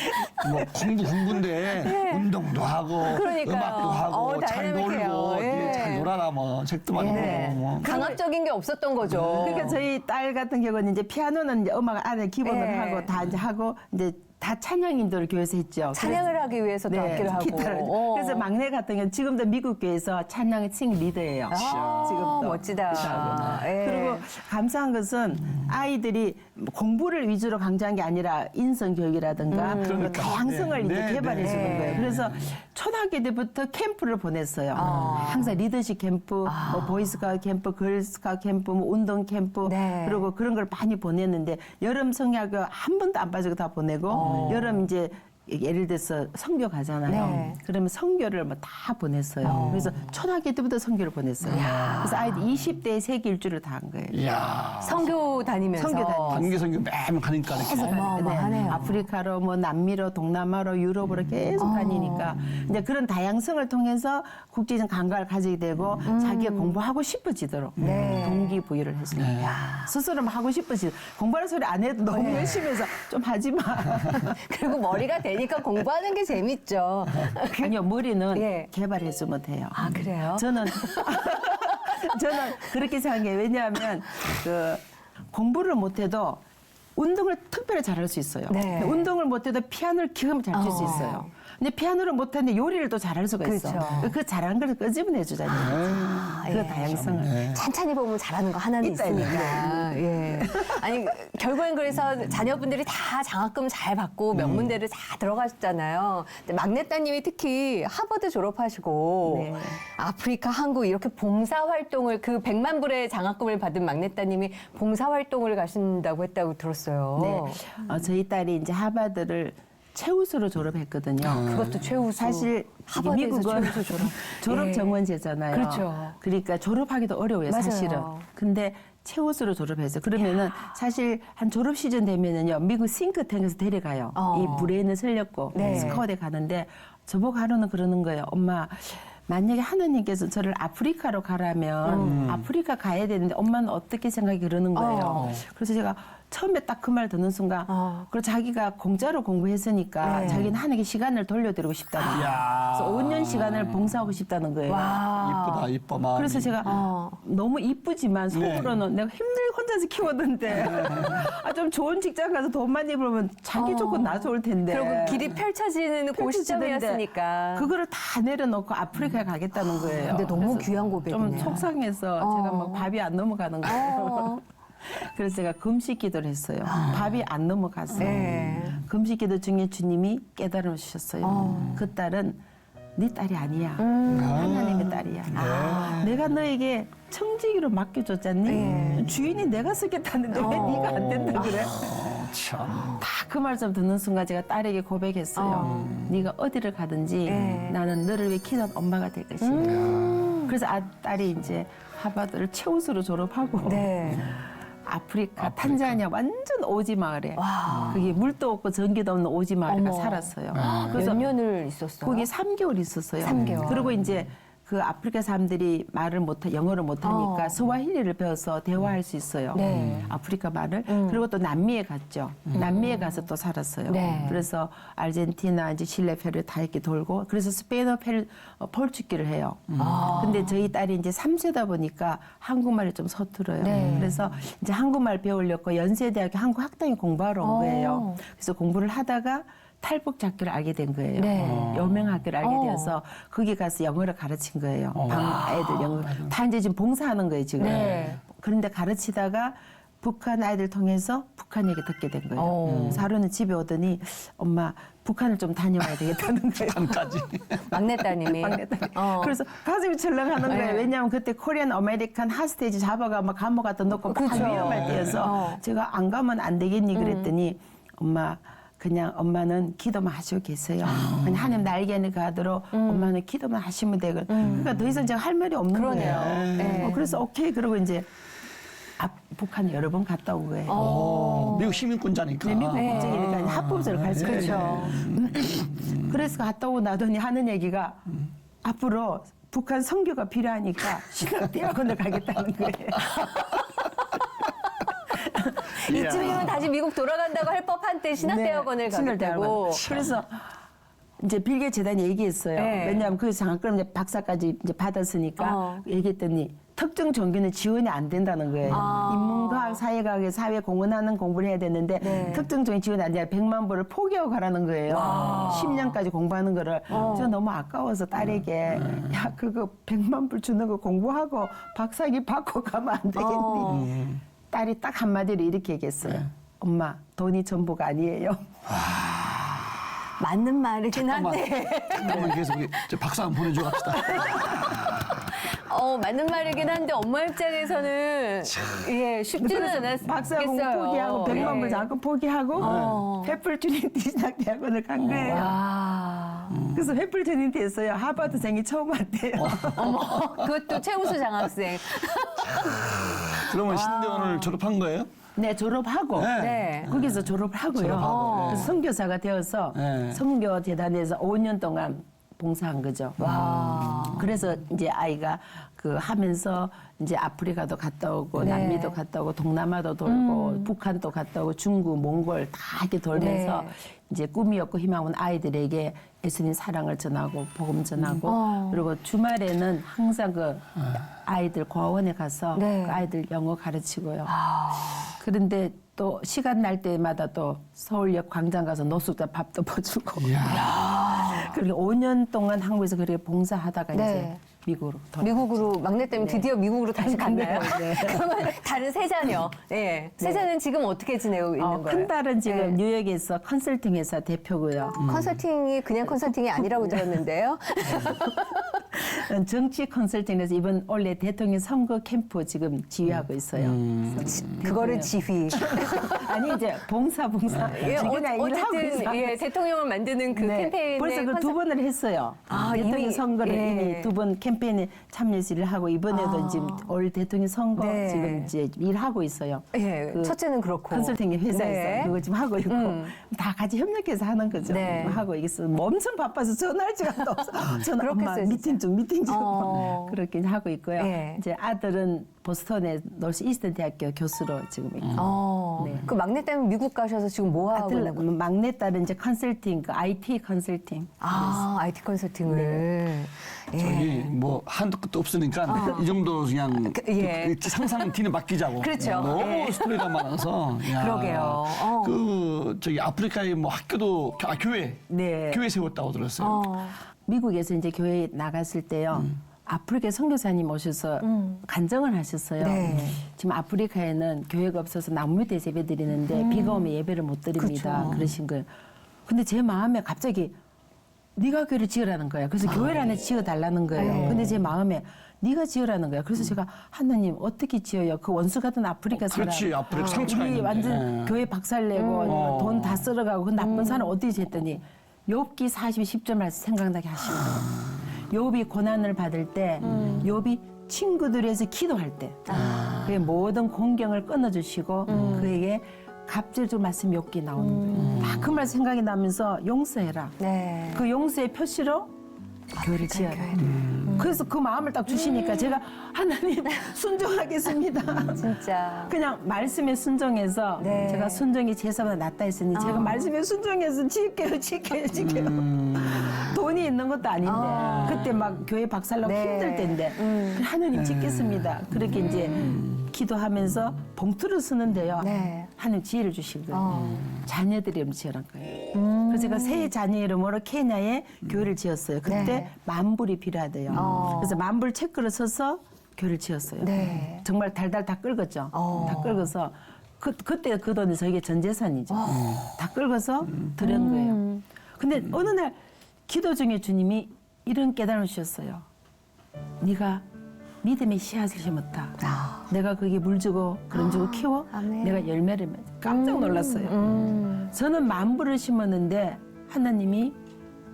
뭐 공부인데 운동도 하고 그러니까요. 음악도 하고 잘 다이내믹해요. 놀고 잘 놀아라 뭐 책도 많이 보고 뭐. 강압적인 게 없었던 거죠. 그러니까 저희 딸 같은 경우는 이제 피아노는 이제 음악 안에 기본을 하고 다 이제 하고 이제 다 찬양 인도를 교회에서 했죠. 찬양을 하기 위해서도 악기를 하고. 기타를. 그래서 막내 같은 경우는 지금도 미국 교회에서 찬양의 칭 리더예요. 지금도. 멋지다. 기타하고. 그리고 감사한 것은 아이들이 공부를 위주로 강조한 게 아니라 인성 교육이라든가 그러니까. 다양성을 이제 네, 개발해 주는 네. 거예요. 그래서 초등학교 때부터 캠프를 보냈어요. 항상 리더십 캠프, 뭐 보이스카우트 캠프, 걸스카우트 캠프, 뭐 운동 캠프 그리고 그런 걸 많이 보냈는데 여름 성야교 한 번도 안 빠지고 다 보내고 여름 이제 예를 들어서 선교 가잖아요. 그러면 선교를 뭐 다 보냈어요. 그래서 초등학교 때부터 선교를 보냈어요. 그래서 아이들 20대에 세계 일주를 다 한 거예요. 이야. 선교 다니면서. 선교 다니면서. 단기 선교 매번 가니까 이렇게. 어마어마하네요. 아프리카로 뭐 남미로 동남아로 유럽으로 계속 다니니까 이제 그런 다양성을 통해서 국제적 감각을 가지게 되고 자기가 공부하고 싶어지도록 동기부여를 했어요. 스스로 막 하고 싶어지 공부하는 소리 안 해도 너무 열심히 해서 좀 하지 마. 그리고 머리가 되니까 공부하는 게 재밌죠. 아니요 머리는 예. 개발해주면 돼요. 아, 그래요? 저는 그렇게 생각해요. 왜냐하면 그 공부를 못해도 운동을 특별히 잘할 수 있어요. 네. 운동을 못해도 피아노를 기가 막히게 잘 칠 수 있어요. 근데 피아노를 못하는데 요리를 또 잘할 수가 있어. 그렇죠. 그 잘하는 걸 끄집어내주잖아요. 그 다양성을. 찬찬히 보면 잘하는 거 하나는 있다, 있으니까. 예. 아니, 결국엔 그래서 자녀분들이 다 장학금 잘 받고 명문대를 다 들어가셨잖아요. 근데 막내 따님이 특히 하버드 졸업하시고 아프리카, 한국 이렇게 봉사활동을 그 100만 불의 장학금을 받은 막내 따님이 봉사활동을 가신다고 했다고 들었어요. 네. 저희 딸이 이제 하버드를 최우수로 졸업했거든요. 그것도 최우수. 사실 이게 하버드에서 미국은 최우수 졸업. 졸업 예. 정원제잖아요. 그렇죠. 그러니까 졸업하기도 어려워요, 맞아요. 사실은. 근데 최우수로 졸업했어요. 그러면은 사실 한 졸업 시즌 되면은요, 미국 싱크탱크에서 데려가요. 이 브레인을 살렸고 스카웃에 가는데 저보고 하루는 그러는 거예요. 엄마. 만약에 하나님께서 저를 아프리카로 가라면 아프리카 가야 되는데 엄마는 어떻게 생각이 그러는 거예요. 그래서 제가 처음에 딱 그 말 듣는 순간 그리고 자기가 공짜로 공부했으니까 자기는 하나님께 시간을 돌려드리고 싶다는 거예요. 그래서 5년 시간을 봉사하고 싶다는 거예요. 이쁘다 이뻐 마음이. 그래서 제가 너무 이쁘지만 속으로는 내가 힘들게 혼자서 키웠는데 좀 좋은 직장 가서 돈 많이 벌면 자기 조건 나 좋을 텐데. 그리고 길이 펼쳐지는 그 시점이었으니까. 그거를 다 내려놓고 아프리카에 가겠다는 거예요. 근데 너무 그래서 귀한 고백이네요. 좀 속상해서 제가 막 밥이 안 넘어가는 거예요. 그래서 제가 금식 기도를 했어요. 밥이 안 넘어갔어요. 금식 기도 중에 주님이 깨달음을 주셨어요. 그 딸은 네 딸이 아니야. 하나님의 딸이야. 내가 너에게 청지기로 맡겨줬잖니. 주인이 내가 쓰겠다는데 왜 네가 안 된다 그래? 참. 다 그 말씀 듣는 순간 제가 딸에게 고백했어요. 네가 어디를 가든지 나는 너를 위해 키운 엄마가 될 것이야. 그래서 딸이 이제 하버드를 최우수로 졸업하고 네. 아프리카 탄자니아 완전 오지 마을에 그게 물도 없고 전기도 없는 오지 마을에 어머. 살았어요. 몇 년을 있었어요? 거기 3개월 있었어요. 3개월. 그리고 이제 그 아프리카 사람들이 영어를 못하니까 스와힐리를 배워서 대화할 수 있어요. 네. 아프리카 말을. 그리고 또 남미에 갔죠. 남미에 가서 또 살았어요. 네. 그래서 아르헨티나, 이제 칠레, 페루 다 이렇게 돌고 그래서 스페인어, 폴주기를 해요. 근데 저희 딸이 이제 3세다 보니까 한국말이 좀 서툴어요. 네. 그래서 이제 한국말 배우려고 연세대학교 한국학당에 공부하러 온 거예요. 그래서 공부를 하다가 탈북학교를 알게 된 거예요. 네. 여명학교를 알게 되어서 거기 가서 영어를 가르친 거예요. 방 애들 영어. 다 이제 지금 봉사하는 거예요, 지금. 네. 그런데 가르치다가 북한 아이들 통해서 북한 얘기 듣게 된 거예요. 그래서 하루는 집에 오더니 엄마 북한을 좀 다녀와야 되겠다는 거예요. 한까지. 막내따님이. 막내딸이. 그래서 가슴이 철렁하는 거예요. 네. 왜냐하면 그때 코리안 아메리칸 하스테이지 잡아가 막 감옥 갖다 놓고 막 그쵸. 위험할 때여서 제가 안 가면 안 되겠니 그랬더니 엄마 그냥 엄마는 기도만 하시고 계세요. 그냥 하나님 날개는 가도록 엄마는 기도만 하시면 되거든. 그러니까 더 이상 제가 할 말이 없는 그러네요. 거예요. 네. 그래서 오케이 그러고 이제 북한 여러 번 갔다 온 거예요. 미국 시민권자니까. 네, 미국 국적이니까 합법적으로 갈 수가 있죠. 그래서 갔다 오고 나더니 하는 얘기가 앞으로 북한 선교가 필요하니까 신학대학원을 가겠다는 거예요. 이쯤이면 다시 미국 돌아간다고 할 법한 때 신학대학원을 네, 가겠다고. 그래서 이제 빌게 재단이 얘기했어요. 네. 왜냐하면 그 장학금 이제 박사까지 이제 받았으니까 얘기했더니 특정 종교는 지원이 안 된다는 거예요. 인문과학, 사회과학에 사회 공헌하는 공부를 해야 되는데 네. 특정 종교 지원이 안 되니까 100만 불을 포기하고 가라는 거예요. 10년까지 공부하는 거를. 제가 너무 아까워서 딸에게 야 그거 100만 불 주는 거 공부하고 박사기 받고 가면 안 되겠니? 딸이 딱 한마디로 이렇게 얘기했어요. 엄마 돈이 전부가 아니에요. 맞는 말이긴 한데. 잠깐만 계속 저 박수 한번 보내줘 갑시다. 맞는 말이긴 한데 엄마 입장에서는 예, 쉽지는 않았겠어요. 박사 공부 포기하고 100만 불 예. 장학금 포기하고 횃불 트리니티 신학대학원을 간 거예요. 그래서 횃불 트리니티에서요 하버드생이 처음 왔대요. 어머, 그것도 최우수 장학생. 그러면 신대원을 졸업한 거예요? 네 졸업하고 네. 거기서 졸업을 하고요. 그래서 선교사가 되어서 네. 선교재단에서 5년 동안 봉사한 거죠. 그래서 이제 아이가 그 하면서 이제 아프리카도 갔다 오고 네. 남미도 갔다 오고 동남아도 돌고 북한도 갔다 오고 중국, 몽골 다 이렇게 돌면서 네. 이제 꿈이었고 희망은 아이들에게 예수님 사랑을 전하고 복음 전하고 그리고 주말에는 항상 그 아이들 고아원에 가서 네. 그 아이들 영어 가르치고요. 그런데 또 시간 날 때마다 또 서울역 광장 가서 노숙자 밥도 퍼주고. 그리고 5년 동안 한국에서 그렇게 봉사하다가 네. 이제 미국으로 돌아. 미국으로 막내 때문에 드디어 미국으로 다시 갔나요? 네. 그러면 다른 세 자녀. 예. 세 자는 지금 어떻게 지내고 있는 거예요? 큰 딸은 지금 네. 뉴욕에서 컨설팅 회사 대표고요. 컨설팅이 그냥 컨설팅이 아니라고 들었는데요. 정치 컨설팅에서 이번 올해 대통령 선거 캠프 지금 지휘하고 있어요. 그거를 지휘. 아니 이제 봉사. 예, 그냥 일하고 어쨌든 있어요. 예, 대통령을 만드는 그 네. 캠페인에 벌써 그 두 번을 했어요. 아, 대통령 이미, 선거를 예. 이미 두 번 캠페인에 참여해서 일을 하고 이번에도 지금 올 대통령 선거 네. 지금 이제 일하고 있어요. 예, 그 첫째는 그렇고 컨설팅 회사에서 네. 그거 지금 하고 있고 다 같이 협력해서 하는 거죠. 네. 하고 있어. 뭐 엄청 바빠서 전화할 시간도 없어. 전화 엄마 그렇겠어요, 진짜. 미팅 좀 어. 그렇게 하고 있고요. 예. 이제 아들은 보스턴의 노스 이스턴 대학교 교수로 지금 있고. 네. 그 막내 때문에 미국 가셔서 지금 뭐 하고 있는 거예요? 막내 딸은 이제 컨설팅, 그 IT 컨설팅. IT 컨설팅을. 예. 저기 뭐 한도 끝도 없으니까 이 정도 그냥 예. 그 상상 뒤는 맡기자고. 그렇죠. 너무 예. 스토리가 많아서. 야. 그러게요. 그 저기 아프리카에 뭐 학교도 교회 네. 교회 세웠다고 들었어요. 미국에서 이제 교회 나갔을 때요. 아프리카 선교사님 오셔서 간증을 하셨어요. 네. 지금 아프리카에는 교회가 없어서 나무 밑에 예배 드리는데 비가 오면 예배를 못 드립니다. 그러신 거예요. 근데 제 마음에 갑자기 네가 교회를 지으라는 거야. 그래서 교회를 하나 지어달라는 거예요. 네. 근데 제 마음에 네가 지으라는 거야. 그래서 제가 하나님 어떻게 지어요? 그 원수 같은 아프리카 사람. 그렇지, 아프리카 상처가 우리 있는데. 완전 교회 박살내고 돈 다 쓸어가고 그 나쁜 사람 어떻게 했더니 욥기 40, 10절 말씀 생각나게 하시는 거예요. 욥이 고난을 받을 때 욥이 친구들에서 기도할 때 그의 모든 공경을 끊어주시고 그에게 갑절주 말씀 욥기 나오는 거예요. 다 그 말 생각이 나면서 용서해라. 네. 그 용서의 표시로 교회를 지어라. 그래서 그 마음을 딱 주시니까 제가 하나님 순종하겠습니다. 진짜. 그냥 말씀에 순종해서 네. 제가 순종이 제사보다 낫다 했으니 제가 말씀에 순종해서 지킬게요. 돈이 있는 것도 아닌데 그때 막 교회 박살나고 네. 힘들 때인데 하나님 지켰습니다. 그렇게 이제 기도하면서 봉투를 쓰는데요. 네. 하나님 지혜를 주신 거예요. 자녀들 이름 지으란 거예요. 그래서 제가 세 자녀 이름으로 케냐에 교회를 지었어요. 그때 네. 만불이 필요하대요. 그래서 만불 체크를 써서 교회를 지었어요. 네. 정말 달달 다 긁었죠. 다 긁어서 그때 그 돈이 저에게 전 재산이죠. 다 긁어서 드린 거예요. 근데 어느 날 기도 중에 주님이 이런 깨달음을 주셨어요. 네가 믿음의 씨앗을 심었다. 내가 거기에 물 주고 그런 주고 키워 아멘. 내가 열매를 맺어. 깜짝 놀랐어요. 저는 10,000불을 심었는데 하나님이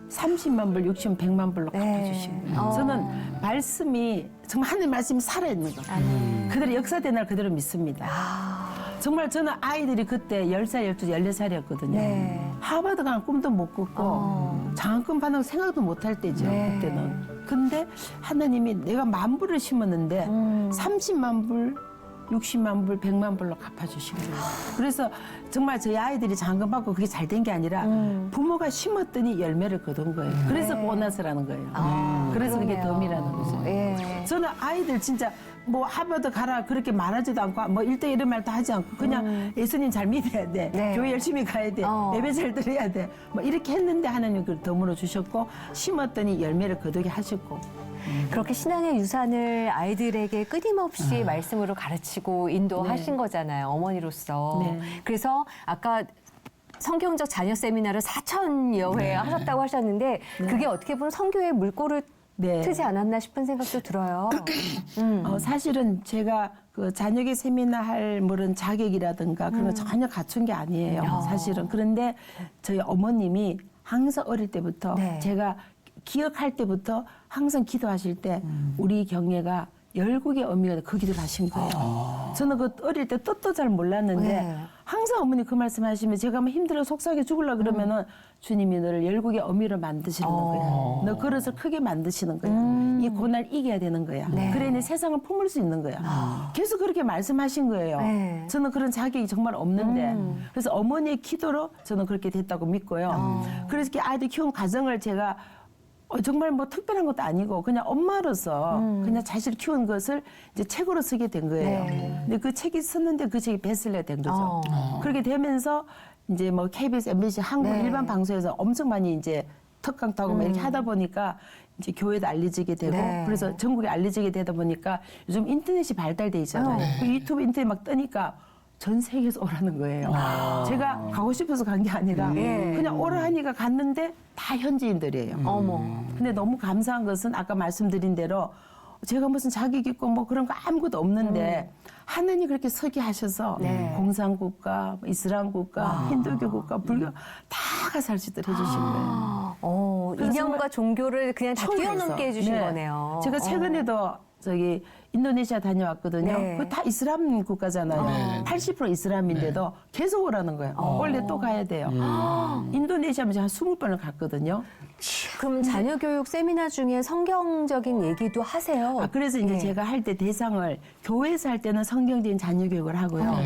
30만 불, 60만, 100만 불로 갚아주신 거예요. 저는 말씀이 정말 하나님 말씀이 살아있는 거. 그대로 역사된 날 그대로 믿습니다. 정말 저는 아이들이 그때 10살, 12살, 14살이었거든요. 네. 하버드 가는 꿈도 못 꿨고 장학금 받는 거 생각도 못 할 때죠. 네. 그때는. 근데 하나님이 내가 10,000불을 심었는데 30만 불, 60만 불, 100만 불로 갚아주신 거예요. 그래서 정말 저희 아이들이 장학금 받고 그게 잘 된 게 아니라 부모가 심었더니 열매를 거둔 거예요. 그래서 보너스라는 거예요. 그래서 그게 그러네요. 덤이라는 거죠. 예. 저는 아이들 진짜 뭐 하버드 가라 그렇게 말하지도 않고 뭐 1대 이런 말도 하지 않고 그냥 예수님 잘 믿어야 돼. 네. 교회 열심히 가야 돼. 예배 잘 드려야 돼. 뭐 이렇게 했는데 하나님 그걸 덤으로 주셨고 심었더니 열매를 거두게 하셨고. 그렇게 신앙의 유산을 아이들에게 끊임없이 말씀으로 가르치고 인도하신 거잖아요. 어머니로서. 네. 그래서 아까 성경적 자녀 세미나를 4,000여 회 하셨다고 하셨는데 그게 어떻게 보면 성교의 물꼬를 네. 트지 않았나 싶은 생각도 들어요. 사실은 제가 그 자녀계 세미나 할 그런 자격이라든가 그런 거 전혀 갖춘 게 아니에요. 사실은. 그런데 저희 어머님이 항상 어릴 때부터 네. 제가 기억할 때부터 항상 기도하실 때 우리 경례가 열국의 의미가 그 기도를 하신 거예요. 저는 그 어릴 때 뜻도 잘 몰랐는데 네. 항상 어머니 그 말씀 하시면 제가 막 힘들어 속상해 죽으려 그러면은 주님이 너를 열국의 어미로 만드시는 거야. 너 그릇을 크게 만드시는 거야. 이 고난을 이겨야 되는 거야. 네. 그래 내 세상을 품을 수 있는 거야. 계속 그렇게 말씀하신 거예요. 네. 저는 그런 자격이 정말 없는데 그래서 어머니의 기도로 저는 그렇게 됐다고 믿고요. 그래서 이렇게 아이들 키운 과정을 제가 정말 뭐 특별한 것도 아니고 그냥 엄마로서 그냥 자식을 키운 것을 이제 책으로 쓰게 된 거예요. 네. 근데 그 책이 썼는데 그 책이 베스트셀러 된 거죠. 그렇게 되면서 이제 뭐 KBS, MBC, 한국 네. 일반 방송에서 엄청 많이 이제 특강도 하고 막 이렇게 하다 보니까 이제 교회도 알려지게 되고 네. 그래서 전국에 알려지게 되다 보니까 요즘 인터넷이 발달돼 있잖아요. 그 유튜브 인터넷 막 뜨니까 전 세계에서 오라는 거예요. 제가 가고 싶어서 간 게 아니라 그냥 오라 하니까 갔는데 다 현지인들이에요. 어머. 근데 너무 감사한 것은 아까 말씀드린 대로 제가 무슨 자격 있고 뭐 그런 거 아무것도 없는데 하나님 그렇게 서게 하셔서 네. 공산국가, 이슬람 국가, 힌두교 국가, 불교 다 가서 할 수 있도록 해주신 거예요. 그래서 이념과 정말 종교를 그냥 다 초월해서. 뛰어넘게 해주신 네. 거네요. 제가 최근에도 저기 인도네시아 다녀왔거든요. 네. 그거 다 이슬람 국가잖아요. 80% 이슬람인데도 계속 오라는 거예요. 원래 또 가야 돼요. 인도네시아면 제가 한 20번을 갔거든요. 그럼 자녀 교육 세미나 중에 성경적인 얘기도 하세요? 그래서 이제 네. 제가 할 때 대상을 교회에서 할 때는 성경적인 자녀 교육을 하고요.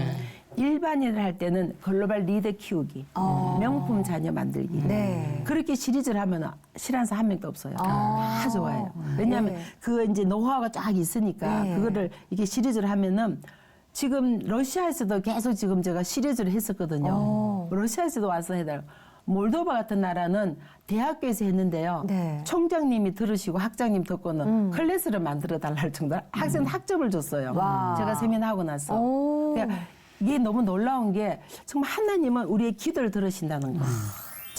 일반인을 할 때는 글로벌 리더 키우기, 명품 자녀 만들기. 네. 그렇게 시리즈를 하면 싫어하는 사람 한 명도 없어요. 다 좋아해요. 왜냐하면 네. 그 이제 노하우가 쫙 있으니까 네. 그거를 이게 시리즈를 하면은 지금 러시아에서도 계속 지금 제가 시리즈를 했었거든요. 러시아에서도 와서 해달라고. 몰도바 같은 나라는 대학교에서 했는데요. 네. 총장님이 들으시고 학장님 듣고는 클래스를 만들어 달라 할 정도로 학생 학점을 줬어요. 와. 제가 세미나 하고 나서. 오. 그러니까 이게 너무 놀라운 게 정말 하나님은 우리의 기도를 들으신다는 거.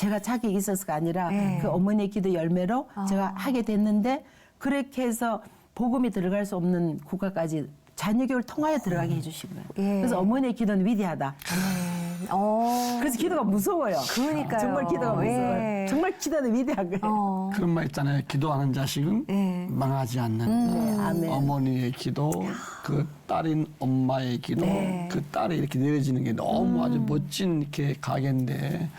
제가 자격이 있어서가 아니라 네. 그 어머니의 기도 열매로 제가 하게 됐는데 그렇게 해서 복음이 들어갈 수 없는 국가까지 자녀 교육을 통하여 들어가게 해주신 거예요. 예. 그래서 어머니의 기도는 위대하다. 그래서 기도가 무서워요. 그러니까요. 정말 기도가 무서워요. 예. 정말 기도는 위대한 거예요. 그런 말 있잖아요. 기도하는 자식은 네. 망하지 않는. 아멘. 어머니의 기도, 그 딸인 엄마의 기도, 네. 그 딸이 이렇게 내려지는 게 너무 아주 멋진 이렇게 가게인데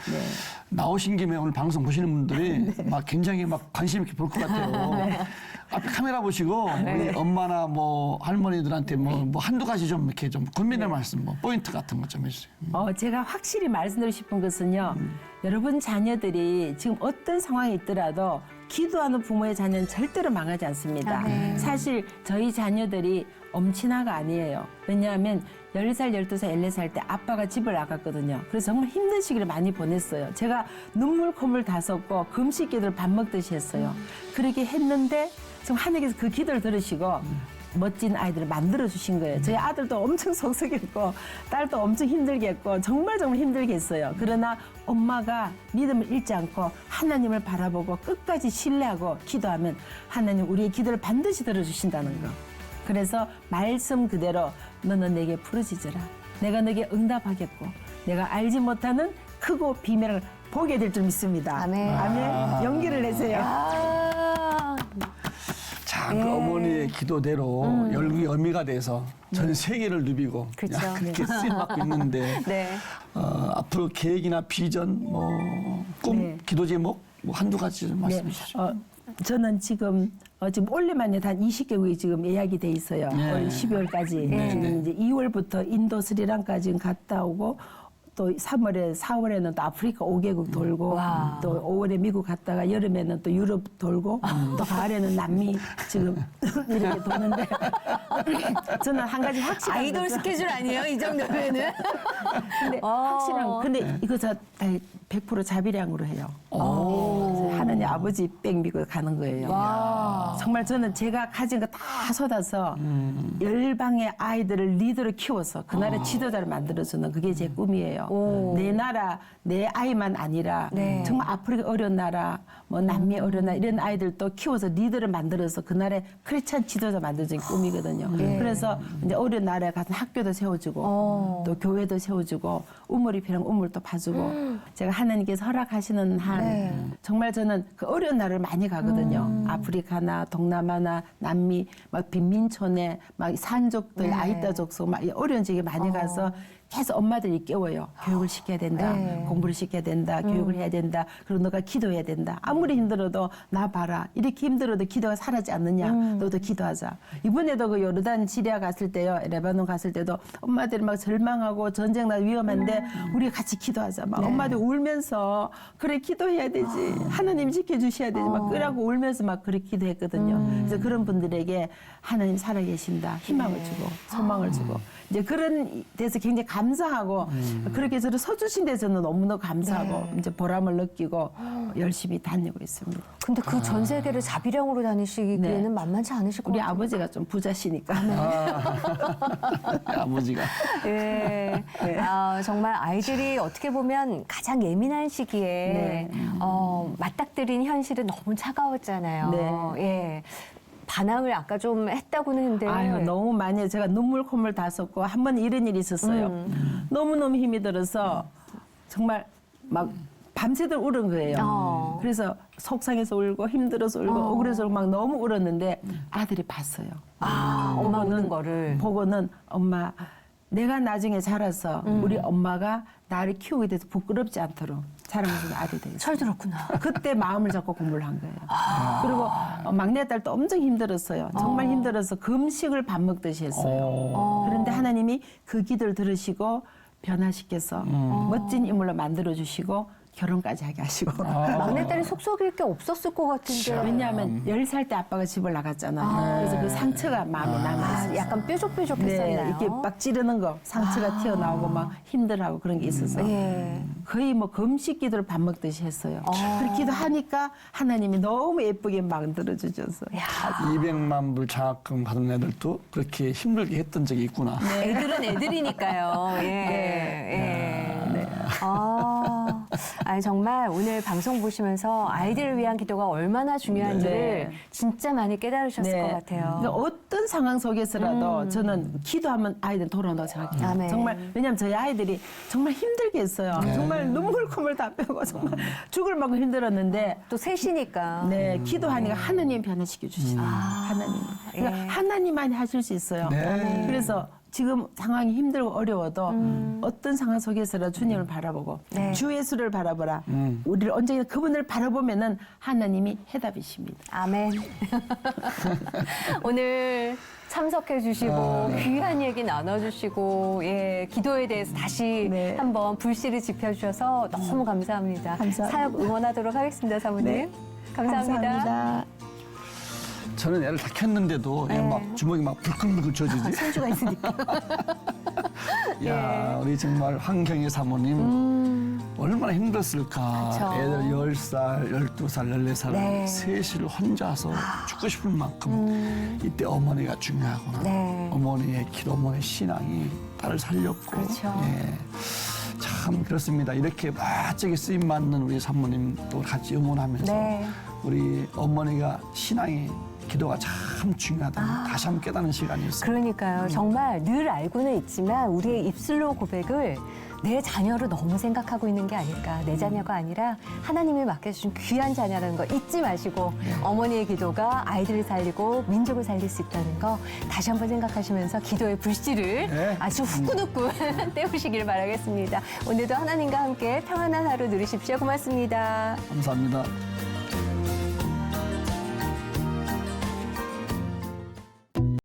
나오신 김에 오늘 방송 보시는 분들이 막 굉장히 막 관심 있게 볼 것 같아요. 앞에 카메라 보시고 우리 엄마나 뭐 할머니들한테 뭐 한두 가지 좀 이렇게 좀 권면의 말씀, 뭐 포인트 같은 거 좀 해주세요. 제가 확실히 말씀드리고 싶은 것은요. 여러분 자녀들이 지금 어떤 상황에 있더라도 기도하는 부모의 자녀는 절대로 망하지 않습니다. 사실 저희 자녀들이 엄친아가 아니에요. 왜냐하면 10살, 12살, 14살 때 아빠가 집을 나갔거든요. 그래서 정말 힘든 시기를 많이 보냈어요. 제가 눈물 콧물 다 쏟고 금식 기도를 밥 먹듯이 했어요. 그렇게 했는데 지금 하나님께서 그 기도를 들으시고 멋진 아이들을 만들어주신 거예요. 저희 아들도 엄청 속썩였고 딸도 엄청 힘들게 했고 정말 힘들게 했어요. 그러나 엄마가 믿음을 잃지 않고 하나님을 바라보고 끝까지 신뢰하고 기도하면 하나님 우리의 기도를 반드시 들어주신다는 거. 그래서 말씀 그대로 너는 내게 부르짖으라. 내가 너에게 응답하겠고 내가 알지 못하는 크고 비밀을 보게 될 줄 믿습니다. 아멘. 아멘. 용기를 내세요. 자, 그 어머니의 기도대로 열국의 어미가 돼서 전 세계를 누비고 그쵸. 그렇게 쓰임받고 있는데 네. 앞으로 계획이나 비전, 뭐 꿈, 네. 기도 제목 뭐 한두 가지 좀 말씀해 주시죠. 저는 지금 올해만 해도 한 20개국이 지금 예약이 돼 있어요. 네. 올 12월까지. 네, 지금 이제 2월부터 인도, 스리랑까지 갔다 오고 또 3월에, 4월에는 또 아프리카 5개국 돌고 와. 또 5월에 미국 갔다가 여름에는 또 유럽 돌고 또 가을에는 남미 지금 이렇게 도는데 저는 한 가지 확실한 아이돌 것은 스케줄 아니에요? 이 정도면은? 근데 확실한 근데 이거 다 100% 자비량으로 해요. 그래서 하나님 아버지 백 믿고 가는 거예요. 와. 정말 저는 제가 가진 거 다 쏟아서 열방의 아이들을 리더로 키워서 그 나라 지도자를 만들어주는 그게 제 꿈이에요. 내 나라, 내 아이만 아니라 네. 정말 아프리카 어려운 나라, 뭐 남미 어려운 나라 이런 아이들도 키워서 리더를 만들어서 그 나라의 크리스찬 지도자 만들어주는 게 꿈이거든요. 그래서 이제 어려운 나라에 가서 학교도 세워주고 또 교회도 세워주고 우물이 필요한 우물도 봐주고 제가 하나님께서 허락하시는 한 정말 저는 그 어려운 나라를 많이 가거든요. 아프리카나 동남아나 남미 막 빈민촌에 막 산족들 아이따 족속 막 어려운 지역에 많이 가서 계속 엄마들이 깨워요. 교육을 시켜야 된다. 공부를 시켜야 된다. 교육을 해야 된다. 그리고 너가 기도해야 된다. 아무리 힘들어도 나 봐라. 이렇게 힘들어도 기도가 사라지지 않느냐. 너도 기도하자. 이번에도 그 요르단 시리아 갔을 때요. 레바논 갔을 때도 엄마들이 막 절망하고 전쟁 나 위험한데 우리 같이 기도하자. 막 엄마들 울면서 그래 기도해야 되지. 하나님이 지켜주셔야 되지. 막 그러고 울면서 막 그렇게 기도했거든요. 그래서 그런 분들에게 하나님 살아계신다. 희망을 주고 소망을 주고 이제 그런 데서 굉장히 감사하고 그렇게 저를 서주신 데서는 너무너무 감사하고 이제 보람을 느끼고 열심히 다니고 있습니다. 근데 그 전 세계를 자비령으로 다니시기에는 네. 만만치 않으실 것 우리 같아요. 아버지가 좀 부자시니까. 아버지가. 예. 정말 아이들이 어떻게 보면 가장 예민한 시기에 맞닥뜨린 현실은 너무 차가웠잖아요. 네. 예. 반항을 아까 좀 했다고는 했는데. 아유, 너무 많이 제가 눈물 콧물 다 쏟고 한 번 이런 일이 있었어요. 너무너무 힘이 들어서 정말 막 밤새도록 울은 거예요. 그래서 속상해서 울고 힘들어서 울고 억울해서 울고 막 너무 울었는데 아들이 봤어요. 엄마 우는 거를. 보고는 엄마 내가 나중에 자라서 우리 엄마가 나를 키우게 돼서 부끄럽지 않도록 자랑스러운 아들이 되겠어. 철들었구나. 그때 마음을 잡고 공부를 한 거예요. 그리고 막내딸도 엄청 힘들었어요. 정말 힘들어서 금식을 밥 먹듯이 했어요. 그런데 하나님이 그 기도를 들으시고 변화시켜서 멋진 인물로 만들어주시고 결혼까지 하게 하시고. 막내딸이 속썩일 게 없었을 것 같은데. 왜냐하면 10살 때 아빠가 집을 나갔잖아요. 그래서 그 상처가 마음에 남아있어요. 약간 뾰족뾰족했었나요? 네, 이렇게 막 찌르는 거, 상처가 튀어나오고 막 힘들어하고 그런 게 있어서 예. 거의 뭐 금식 기도를 밥 먹듯이 했어요. 그렇게 기도하니까 하나님이 너무 예쁘게 만들어주셔서. 200만 불 장학금 받은 애들도 그렇게 힘들게 했던 적이 있구나. 애들은 애들이니까요. 예. 예. 아니 정말 오늘 방송 보시면서 아이들을 위한 기도가 얼마나 중요한지를 네. 진짜 많이 깨달으셨을 것 같아요. 그러니까 어떤 상황 속에서라도 저는 기도하면 아이들은 돌아온다고 생각해요. 아멘. 정말 왜냐하면 저희 아이들이 정말 힘들게 했어요. 정말 눈물 콧물 다 빼고 정말 죽을 만큼 힘들었는데 또 셋이니까. 네, 기도하니까 하나님 변화시켜 주시죠. 하나님. 그러니까 예. 하나님만이 하실 수 있어요. 네. 그래서 지금 상황이 힘들고 어려워도 어떤 상황 속에서라도 주님을 바라보고 네. 주 예수를 바라보라. 우리를 언제나 그분을 바라보면은 하나님이 해답이십니다. 아멘. 오늘 참석해 주시고 귀한 얘기 나눠주시고 예 기도에 대해서 다시 네. 한번 불씨를 지펴주셔서 너무 감사합니다. 감사합니다. 사역 응원하도록 하겠습니다, 사모님. 네. 감사합니다. 저는 애를 다 켰는데도 얘 막 주먹이 막 불끈불끈 져지지. 손주가 있으니까. 야, 우리 정말 환경의 사모님 얼마나 힘들었을까. 그쵸. 애들 10살, 12살, 14살, 네. 셋을 혼자서 죽고 싶을 만큼 이때 어머니가 중요하구나. 네. 어머니의 기도, 어머니의 신앙이 딸을 살렸고. 그렇죠. 예. 참 그렇습니다. 이렇게 멋지게 쓰임 받는 우리 사모님 또 같이 응원하면서 네. 우리 어머니가 신앙이 기도가 참 중요하다는 다시 한번 깨닫는 시간이었어요. 그러니까요. 정말 늘 알고는 있지만 우리의 입술로 고백을 내 자녀로 너무 생각하고 있는 게 아닐까. 내 자녀가 아니라 하나님이 맡겨주신 귀한 자녀라는 거 잊지 마시고 어머니의 기도가 아이들을 살리고 민족을 살릴 수 있다는 거 다시 한번 생각하시면서 기도의 불씨를 네. 아주 후끈후끈 때우시길 바라겠습니다. 오늘도 하나님과 함께 평안한 하루 누리십시오. 고맙습니다. 감사합니다.